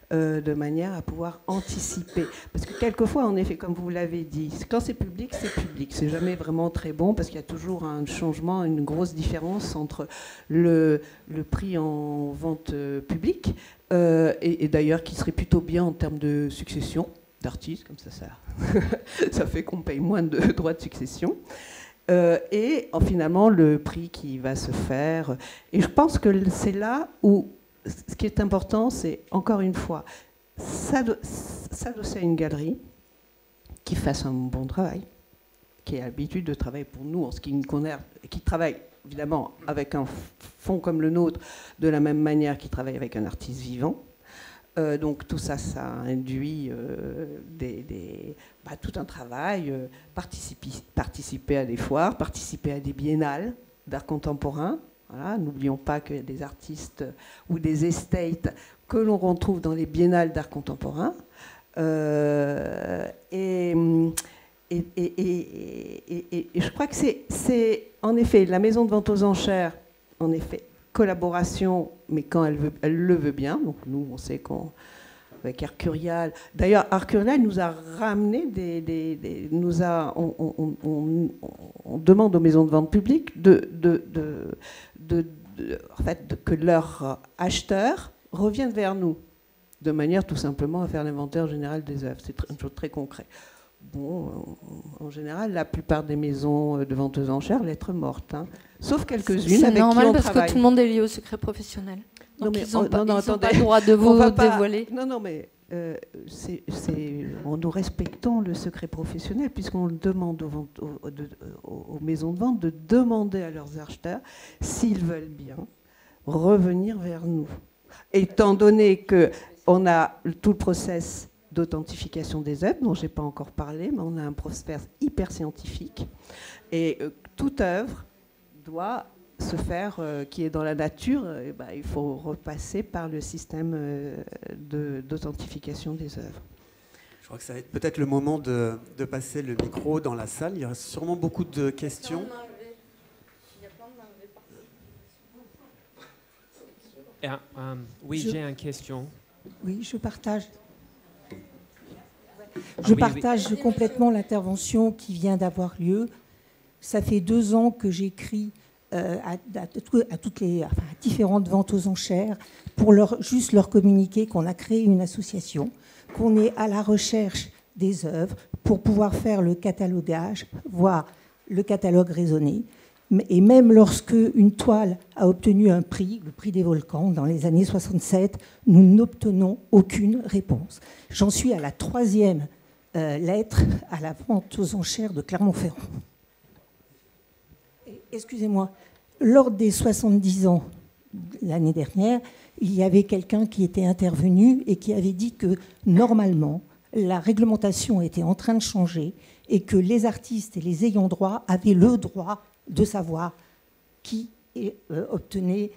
de manière à pouvoir anticiper. Parce que quelquefois, en effet, comme vous l'avez dit, quand c'est public, c'est public. C'est jamais vraiment très bon parce qu'il y a toujours un changement, une grosse différence entre le prix en vente publique et d'ailleurs qui serait plutôt bien en termes de succession d'artistes, comme ça ça fait qu'on paye moins de droits de succession. Et finalement le prix qui va se faire. Et je pense que c'est là où ce qui est important, c'est encore une fois s'adosser à une galerie qui fasse un bon travail, qui a l'habitude de travailler pour nous, en ce qui nous concerne, qui travaille évidemment avec un fonds comme le nôtre de la même manière qu'il travaille avec un artiste vivant. Donc tout ça, ça induit tout un travail, participer à des foires, participer à des biennales d'art contemporain. Voilà, n'oublions pas qu'il y a des artistes ou des estates que l'on retrouve dans les biennales d'art contemporain. Et je crois que c'est en effet la maison de vente aux enchères, en effet, collaboration, mais quand elle le veut bien. Donc nous, on sait qu'avec Arcurial... D'ailleurs, Arcurial nous a ramené on demande aux maisons de vente publiques que leurs acheteurs reviennent vers nous, de manière tout simplement à faire l'inventaire général des œuvres. C'est une chose très concrète. Bon, en général, la plupart des maisons de vente aux enchères, lettres mortes, hein. Sauf quelques-unes avec qui on travaille. C'est normal parce que tout le monde est lié au secret professionnel. Donc non, mais, ils n'ont pas le droit de vous dévoiler. Non, mais nous respectons le secret professionnel puisqu'on demande aux maisons de vente de demander à leurs acheteurs s'ils veulent bien revenir vers nous. Étant donné qu'on a tout le process d'authentification des œuvres, dont je n'ai pas encore parlé, mais on a un process hyper scientifique. Et toute œuvre doit se faire, qui est dans la nature, il faut repasser par le système d'authentification des œuvres. Je crois que ça va être peut-être le moment de passer le micro dans la salle. Il y a sûrement beaucoup de questions. Oui, j'ai une question. Oui, je partage. Je partage complètement l'intervention qui vient d'avoir lieu. Ça fait 2 ans que j'écris à différentes ventes aux enchères pour juste leur communiquer qu'on a créé une association, qu'on est à la recherche des œuvres pour pouvoir faire le catalogage, voire le catalogue raisonné. Et même lorsque une toile a obtenu un prix, le prix des volcans, dans les années 67, nous n'obtenons aucune réponse. J'en suis à la 3e lettre à la vente aux enchères de Clermont-Ferrand. Excusez-moi, lors des 70 ans l'année dernière, il y avait quelqu'un qui était intervenu et qui avait dit que normalement, la réglementation était en train de changer et que les artistes et les ayants droit avaient le droit de savoir qui obtenait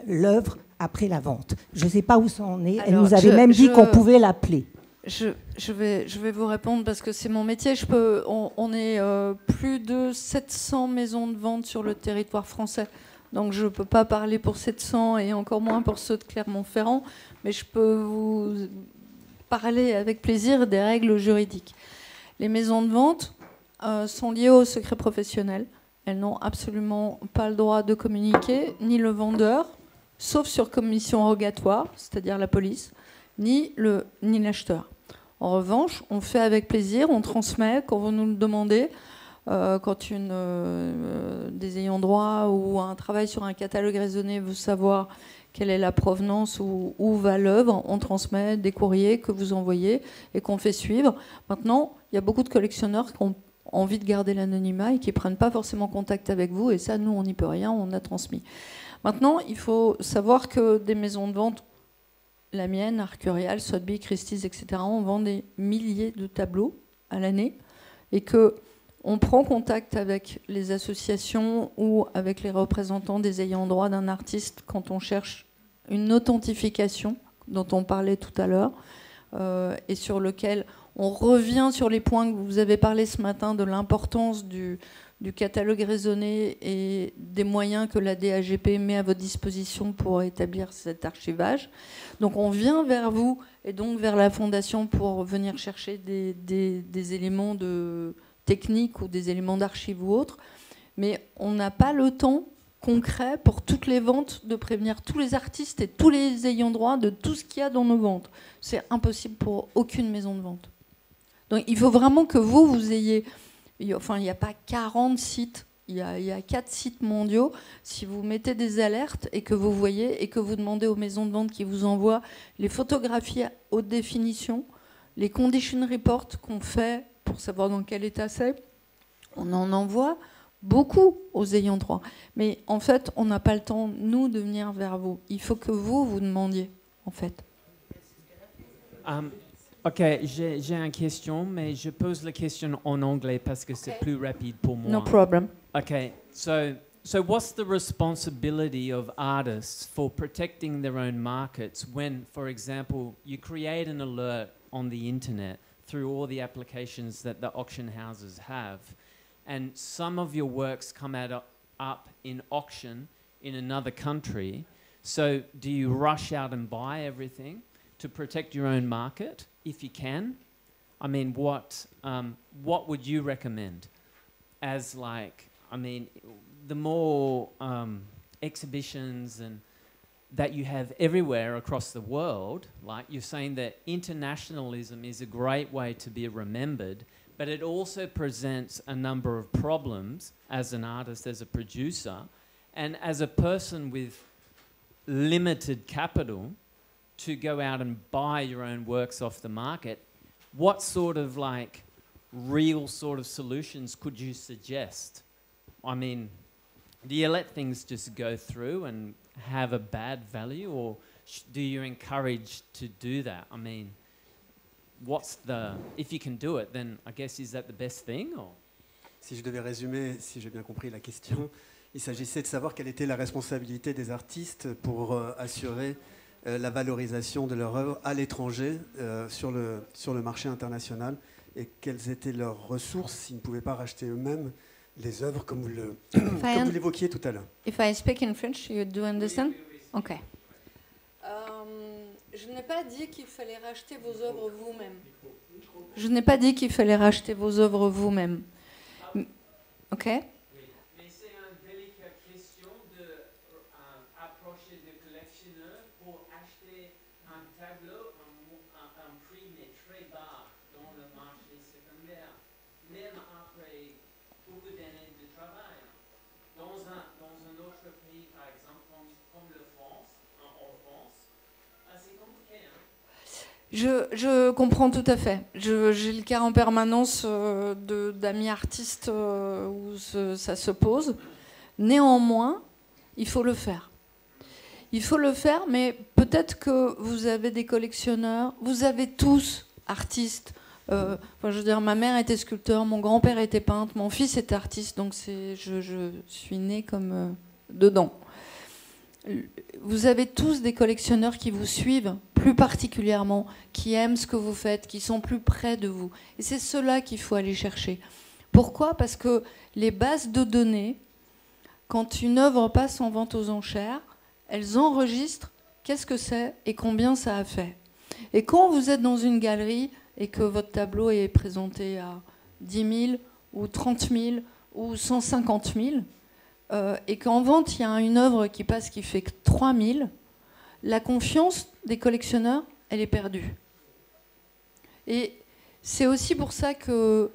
l'œuvre après la vente. Je ne sais pas où ça en est. Elle nous avait même dit qu'on pouvait l'appeler. Je vais vous répondre parce que c'est mon métier. On est plus de 700 maisons de vente sur le territoire français. Donc je ne peux pas parler pour 700 et encore moins pour ceux de Clermont-Ferrand, mais je peux vous parler avec plaisir des règles juridiques. Les maisons de vente sont liées au secret professionnel. Elles n'ont absolument pas le droit de communiquer, ni le vendeur, sauf sur commission rogatoire, c'est-à-dire la police, ni l'acheteur. En revanche, on fait avec plaisir, on transmet quand vous nous le demandez. Quand des ayants droit ou un travail sur un catalogue raisonné veut savoir quelle est la provenance ou où va l'œuvre, on transmet des courriers que vous envoyez et qu'on fait suivre. Maintenant, il y a beaucoup de collectionneurs qui ont envie de garder l'anonymat et qui ne prennent pas forcément contact avec vous, et ça, nous, on n'y peut rien, on a transmis. Maintenant, il faut savoir que des maisons de vente, la mienne, Arcurial, Sotheby's, Christie's, etc., on vend des milliers de tableaux à l'année, et que on prend contact avec les associations ou avec les représentants des ayants droit d'un artiste quand on cherche une authentification dont on parlait tout à l'heure et sur lequel on revient sur les points que vous avez parlé ce matin de l'importance du catalogue raisonné et des moyens que la DAGP met à votre disposition pour établir cet archivage. Donc on vient vers vous et donc vers la Fondation pour venir chercher des éléments techniques ou des éléments d'archives ou autres, mais on n'a pas le temps concret pour toutes les ventes de prévenir tous les artistes et tous les ayants droit de tout ce qu'il y a dans nos ventes. C'est impossible pour aucune maison de vente. Donc il faut vraiment que vous ayez... Enfin, il n'y a pas 40 sites, il y a 4 sites mondiaux. Si vous mettez des alertes et que vous voyez et que vous demandez aux maisons de vente qui vous envoient les photographies à haute définition, les condition reports qu'on fait pour savoir dans quel état c'est, on en envoie beaucoup aux ayants droit. Mais en fait, on n'a pas le temps, nous, de venir vers vous. Il faut que vous demandiez, en fait. Ok, j'ai une question, mais je pose la question en anglais parce que c'est plus rapide pour moi. No problem. Okay, so what's the responsibility of artists for protecting their own markets when, for example, you create an alert on the internet through all the applications that the auction houses have, and some of your works come up in auction in another country, so do you rush out and buy everything to protect your own market, if you can? I mean, what would you recommend as, like, I mean, the more exhibitions and that you have everywhere across the world, like you're saying that internationalism is a great way to be remembered, but it also presents a number of problems as an artist, as a producer, and as a person with limited capital to go out and buy your own works off the market. What sort of, like, real sort of solutions could you suggest? I mean, do you let things just go through and have a bad value, or do you encourage to do that? I mean, if you can do it, then I guess is that the best thing? Or? Si je devais résumer, si j'ai bien compris la question, il s'agissait de savoir quelle était la responsabilité des artistes pour assurer la valorisation de leur œuvre à l'étranger, sur le marché international, et quelles étaient leurs ressources s'ils ne pouvaient pas racheter eux-mêmes les œuvres comme vous l'évoquiez tout à l'heure. If I speak in French, you do understand? Ok. Je n'ai pas dit qu'il fallait racheter vos œuvres vous-même. Je n'ai pas dit qu'il fallait racheter vos œuvres vous-même. Ok? Mais c'est une délicate question d'approcher des collectionneurs pour acheter un tableau, un prix mais très bas dans le marché Je comprends tout à fait. J'ai le cas en permanence d'amis artistes où ça se pose. Néanmoins, il faut le faire. Il faut le faire, mais peut-être que vous avez des collectionneurs, vous avez tous artistes. Je veux dire, ma mère était sculpteur, mon grand-père était peintre, mon fils était artiste, donc je suis née comme dedans. Vous avez tous des collectionneurs qui vous suivent plus particulièrement, qui aiment ce que vous faites, qui sont plus près de vous. Et c'est cela qu'il faut aller chercher. Pourquoi ? Parce que les bases de données, quand une œuvre passe en vente aux enchères, elles enregistrent qu'est-ce que c'est et combien ça a fait. Et quand vous êtes dans une galerie et que votre tableau est présenté à 10 000 ou 30 000 ou 150 000, et qu'en vente, il y a une œuvre qui passe qui fait 3 000, la confiance des collectionneurs, elle est perdue. Et c'est aussi pour ça que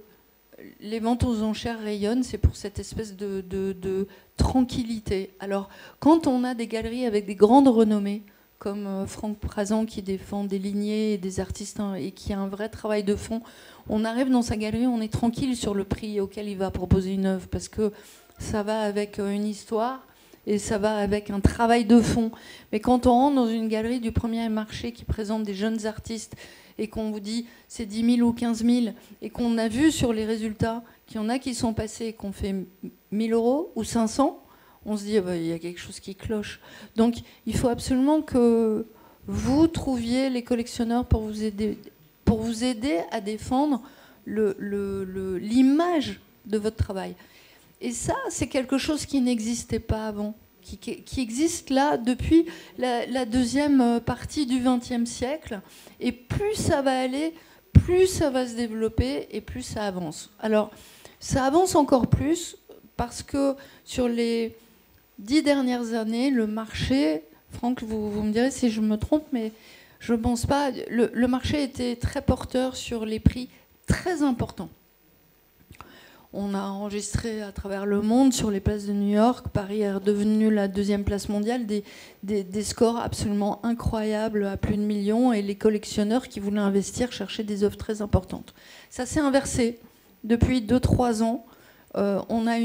les ventes aux enchères rayonnent, c'est pour cette espèce de tranquillité. Alors, quand on a des galeries avec des grandes renommées, comme Franck Prazan qui défend des lignées et des artistes et qui a un vrai travail de fond, on arrive dans sa galerie, on est tranquille sur le prix auquel il va proposer une œuvre, parce que ça va avec une histoire et ça va avec un travail de fond. Mais quand on rentre dans une galerie du premier marché qui présente des jeunes artistes et qu'on vous dit c'est 10 000 ou 15 000 et qu'on a vu sur les résultats qu'il y en a qui sont passés et qu'on fait 1 000 € ou 500, on se dit il y a quelque chose qui cloche. Donc il faut absolument que vous trouviez les collectionneurs pour vous aider à défendre l'image de votre travail. Et ça, c'est quelque chose qui n'existait pas avant, qui existe là depuis la deuxième partie du XXe siècle. Et plus ça va aller, plus ça va se développer et plus ça avance. Alors, ça avance encore plus parce que sur les 10 dernières années, le marché, Franck, vous me direz si je me trompe, mais je ne pense pas, le marché était très porteur sur les prix très importants. On a enregistré à travers le monde, sur les places de New York, Paris est redevenu la deuxième place mondiale, des scores absolument incroyables à plus de millions, et les collectionneurs qui voulaient investir cherchaient des œuvres très importantes. Ça s'est inversé. Depuis 2-3 ans, on a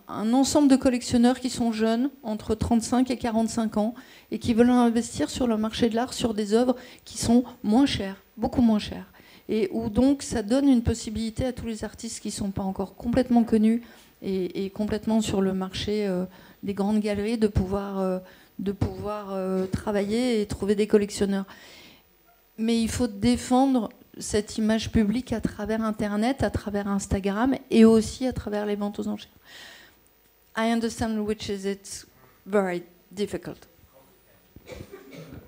un ensemble de collectionneurs qui sont jeunes, entre 35 et 45 ans, et qui veulent investir sur le marché de l'art sur des œuvres qui sont moins chères, beaucoup moins chères. Et où donc ça donne une possibilité à tous les artistes qui ne sont pas encore complètement connus et complètement sur le marché des grandes galeries de pouvoir travailler et trouver des collectionneurs. Mais il faut défendre cette image publique à travers Internet, à travers Instagram et aussi à travers les ventes aux enchères. I understand which is it very difficult.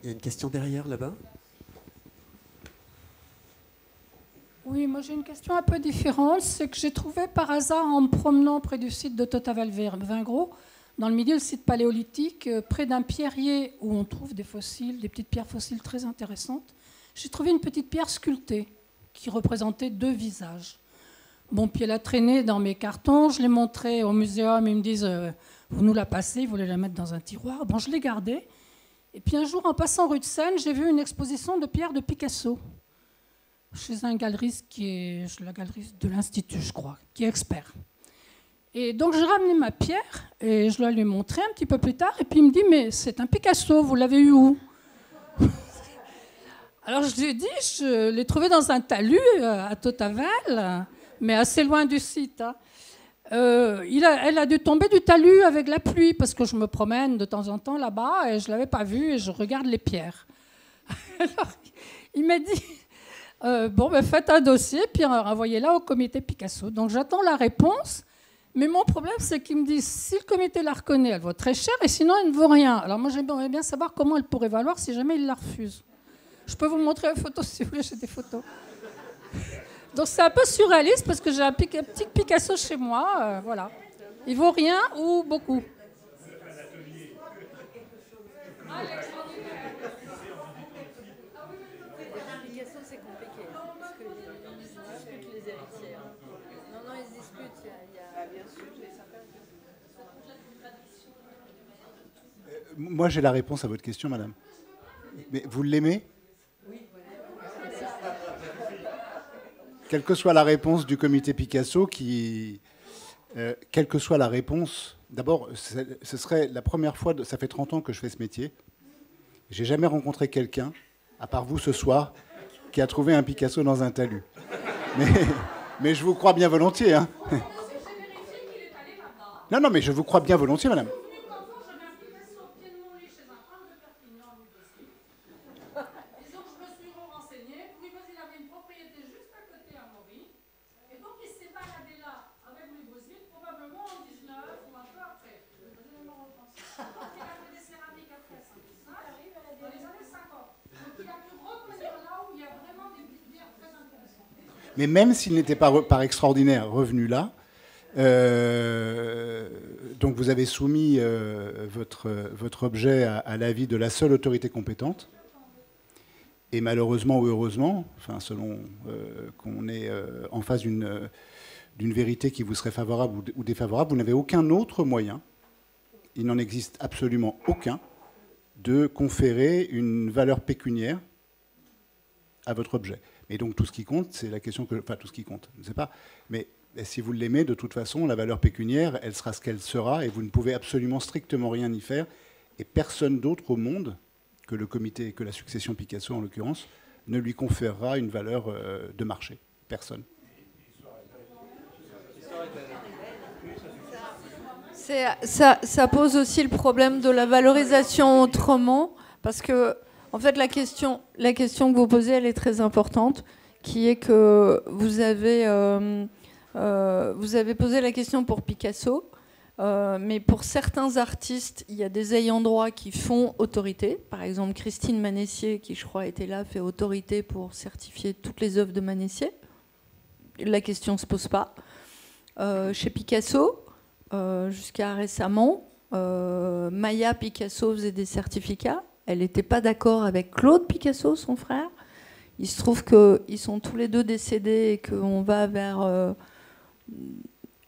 Il y a une question derrière, là-bas. Oui, moi j'ai une question un peu différente. C'est que j'ai trouvé par hasard en me promenant près du site de Totaval-Vingros, dans le milieu du site paléolithique, près d'un pierrier où on trouve des fossiles, des petites pierres fossiles très intéressantes, j'ai trouvé une petite pierre sculptée qui représentait 2 visages. Bon, puis elle a traîné dans mes cartons, je l'ai montrée au muséum, ils me disent vous nous la passez, vous voulez la mettre dans un tiroir. Bon, je l'ai gardée. Et puis un jour, en passant rue de Seine, j'ai vu une exposition de pierres de Picasso chez un galeriste qui est la galeriste de l'Institut, je crois, qui est expert. Et donc j'ai ramené ma pierre et je la lui ai montrée un petit peu plus tard. Et puis il me dit mais c'est un Picasso, vous l'avez eu où? Alors je lui ai dit je l'ai trouvé dans un talus à Totaval, mais assez loin du site. Hein. Elle a dû tomber du talus avec la pluie parce que je me promène de temps en temps là-bas et je ne l'avais pas vue et je regarde les pierres. Alors il m'a dit bon, ben, faites un dossier, puis envoyez-la au comité Picasso. Donc j'attends la réponse, mais mon problème, c'est qu'ils me disent si le comité la reconnaît, elle vaut très cher, et sinon, elle ne vaut rien. Alors moi, j'aimerais bien savoir comment elle pourrait valoir si jamais il la refuse. Je peux vous montrer une photo si vous voulez, j'ai des photos. Donc c'est un peu surréaliste, parce que j'ai un petit Picasso chez moi, voilà. Il vaut rien ou beaucoup. Moi, j'ai la réponse à votre question, madame. Mais vous l'aimez? quelle que soit la réponse du comité Picasso, quelle que soit la réponse, d'abord, ce serait la première fois, ça fait 30 ans que je fais ce métier, j'ai jamais rencontré quelqu'un, à part vous ce soir, qui a trouvé un Picasso dans un talus. Mais je vous crois bien volontiers. Hein. Non, mais je vous crois bien volontiers, madame. Mais même s'il n'était pas par extraordinaire revenu là, donc vous avez soumis votre objet à l'avis de la seule autorité compétente. Et malheureusement ou heureusement, enfin selon qu'on est en face d'une vérité qui vous serait favorable ou défavorable, vous n'avez aucun autre moyen, il n'en existe absolument aucun, de conférer une valeur pécuniaire à votre objet. Et donc tout ce qui compte, c'est la question que... Enfin, tout ce qui compte, je ne sais pas. Mais si vous l'aimez, de toute façon, la valeur pécuniaire, elle sera ce qu'elle sera, et vous ne pouvez absolument strictement rien y faire. Et personne d'autre au monde, que le comité, que la succession Picasso en l'occurrence, ne lui conférera une valeur de marché. Personne. Ça pose aussi le problème de la valorisation autrement, parce que en fait, la question que vous posez, elle est très importante, qui est que vous avez posé la question pour Picasso, mais pour certains artistes, il y a des ayants droit qui font autorité. Par exemple, Christine Manessier, qui je crois était là, fait autorité pour certifier toutes les œuvres de Manessier. La question ne se pose pas. Chez Picasso, jusqu'à récemment, Maya Picasso faisait des certificats. Elle n'était pas d'accord avec Claude Picasso, son frère. Il se trouve qu'ils sont tous les deux décédés et qu'on va vers,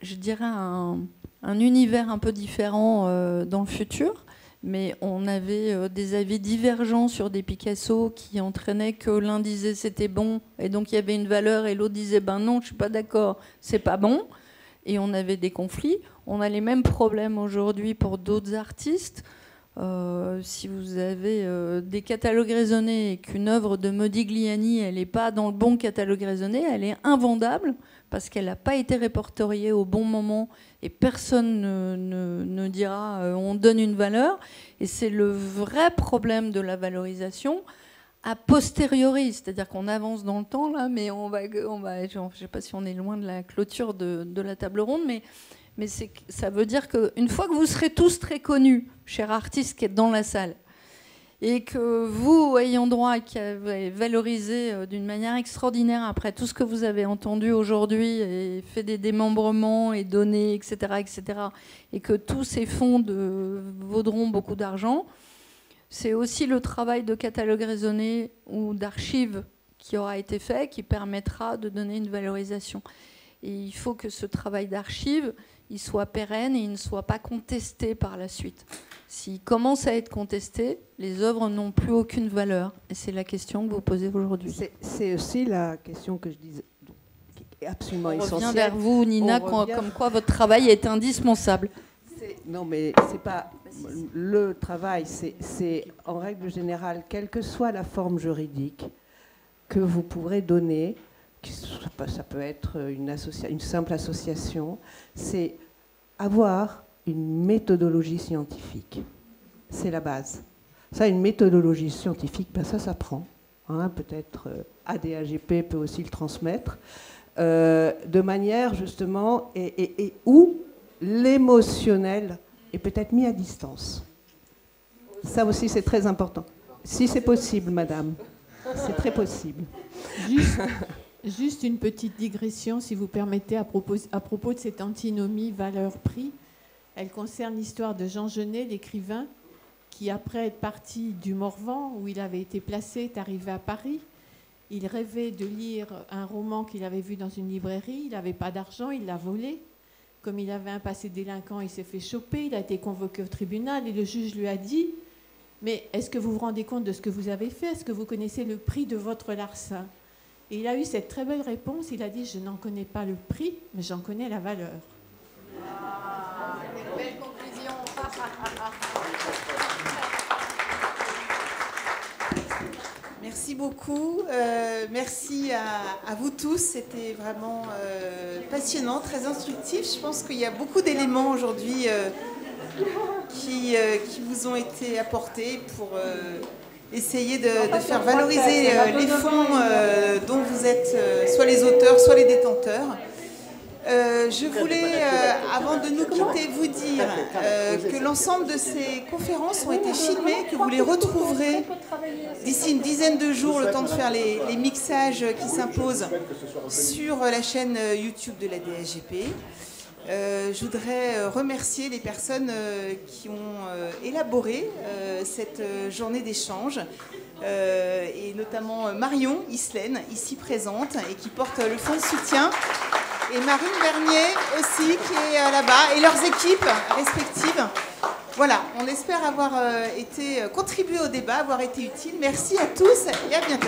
je dirais, un univers un peu différent dans le futur. Mais on avait des avis divergents sur des Picasso qui entraînaient que l'un disait c'était bon et donc il y avait une valeur et l'autre disait ben non, je ne suis pas d'accord, c'est pas bon. Et on avait des conflits. On a les mêmes problèmes aujourd'hui pour d'autres artistes. Si vous avez des catalogues raisonnés et qu'une œuvre de Modigliani, elle n'est pas dans le bon catalogue raisonné, elle est invendable parce qu'elle n'a pas été répertoriée au bon moment et personne ne dira on donne une valeur. Et c'est le vrai problème de la valorisation a posteriori, c'est-à-dire qu'on avance dans le temps là, mais on va je ne sais pas si on est loin de la clôture de la table ronde, mais ça veut dire qu'une fois que vous serez tous très connus, chers artistes qui êtes dans la salle, et que vous, ayant droit, qui avez valorisé d'une manière extraordinaire après tout ce que vous avez entendu aujourd'hui, et fait des démembrements et donné, etc., et que tous ces fonds vaudront beaucoup d'argent, c'est aussi le travail de catalogue raisonné ou d'archives qui aura été fait, qui permettra de donner une valorisation. Et il faut que ce travail d'archives, il soit pérenne et il ne soit pas contesté par la suite. S'il commence à être contesté, les œuvres n'ont plus aucune valeur. Et c'est la question que vous posez aujourd'hui. C'est aussi la question que je disais, qui est absolument essentielle. On revient vers vous, Nina, comme quoi votre travail est indispensable. Non, mais c'est pas le travail, c'est en règle générale, quelle que soit la forme juridique que vous pourrez donner, ça peut être une simple association, c'est avoir une méthodologie scientifique. C'est la base. Ça, une méthodologie scientifique, ben ça s'apprend. Hein, peut-être ADAGP peut aussi le transmettre, de manière justement, et où l'émotionnel est peut-être mis à distance. Ça aussi, c'est très important. Si c'est possible, madame, c'est très possible. Juste une petite digression, si vous permettez, à propos de cette antinomie valeur-prix. Elle concerne l'histoire de Jean Genet, l'écrivain, qui, après être parti du Morvan, où il avait été placé, est arrivé à Paris. Il rêvait de lire un roman qu'il avait vu dans une librairie. Il n'avait pas d'argent, il l'a volé. Comme il avait un passé délinquant, il s'est fait choper. Il a été convoqué au tribunal et le juge lui a dit « Mais est-ce que vous vous rendez compte de ce que vous avez fait? Est-ce que vous connaissez le prix de votre larcin ?» Et il a eu cette très belle réponse. Il a dit, je n'en connais pas le prix, mais j'en connais la valeur. Quelle belle conclusion. Merci beaucoup. Merci à vous tous. C'était vraiment passionnant, très instructif. Je pense qu'il y a beaucoup d'éléments aujourd'hui qui vous ont été apportés pour essayer de faire valoriser les fonds dont vous êtes soit les auteurs, soit les détenteurs. Je voulais, avant de nous quitter, vous dire que l'ensemble de ces conférences ont été filmées, que vous les retrouverez d'ici une dizaine de jours, le temps de faire les mixages qui s'imposent sur la chaîne YouTube de la DSGP. Je voudrais remercier les personnes qui ont élaboré cette journée d'échange, et notamment Marion Islaine, ici présente, et qui porte le fonds de soutien, et Marine Bernier aussi, qui est là-bas, et leurs équipes respectives. Voilà, on espère avoir contribué au débat, avoir été utile. Merci à tous et à bientôt.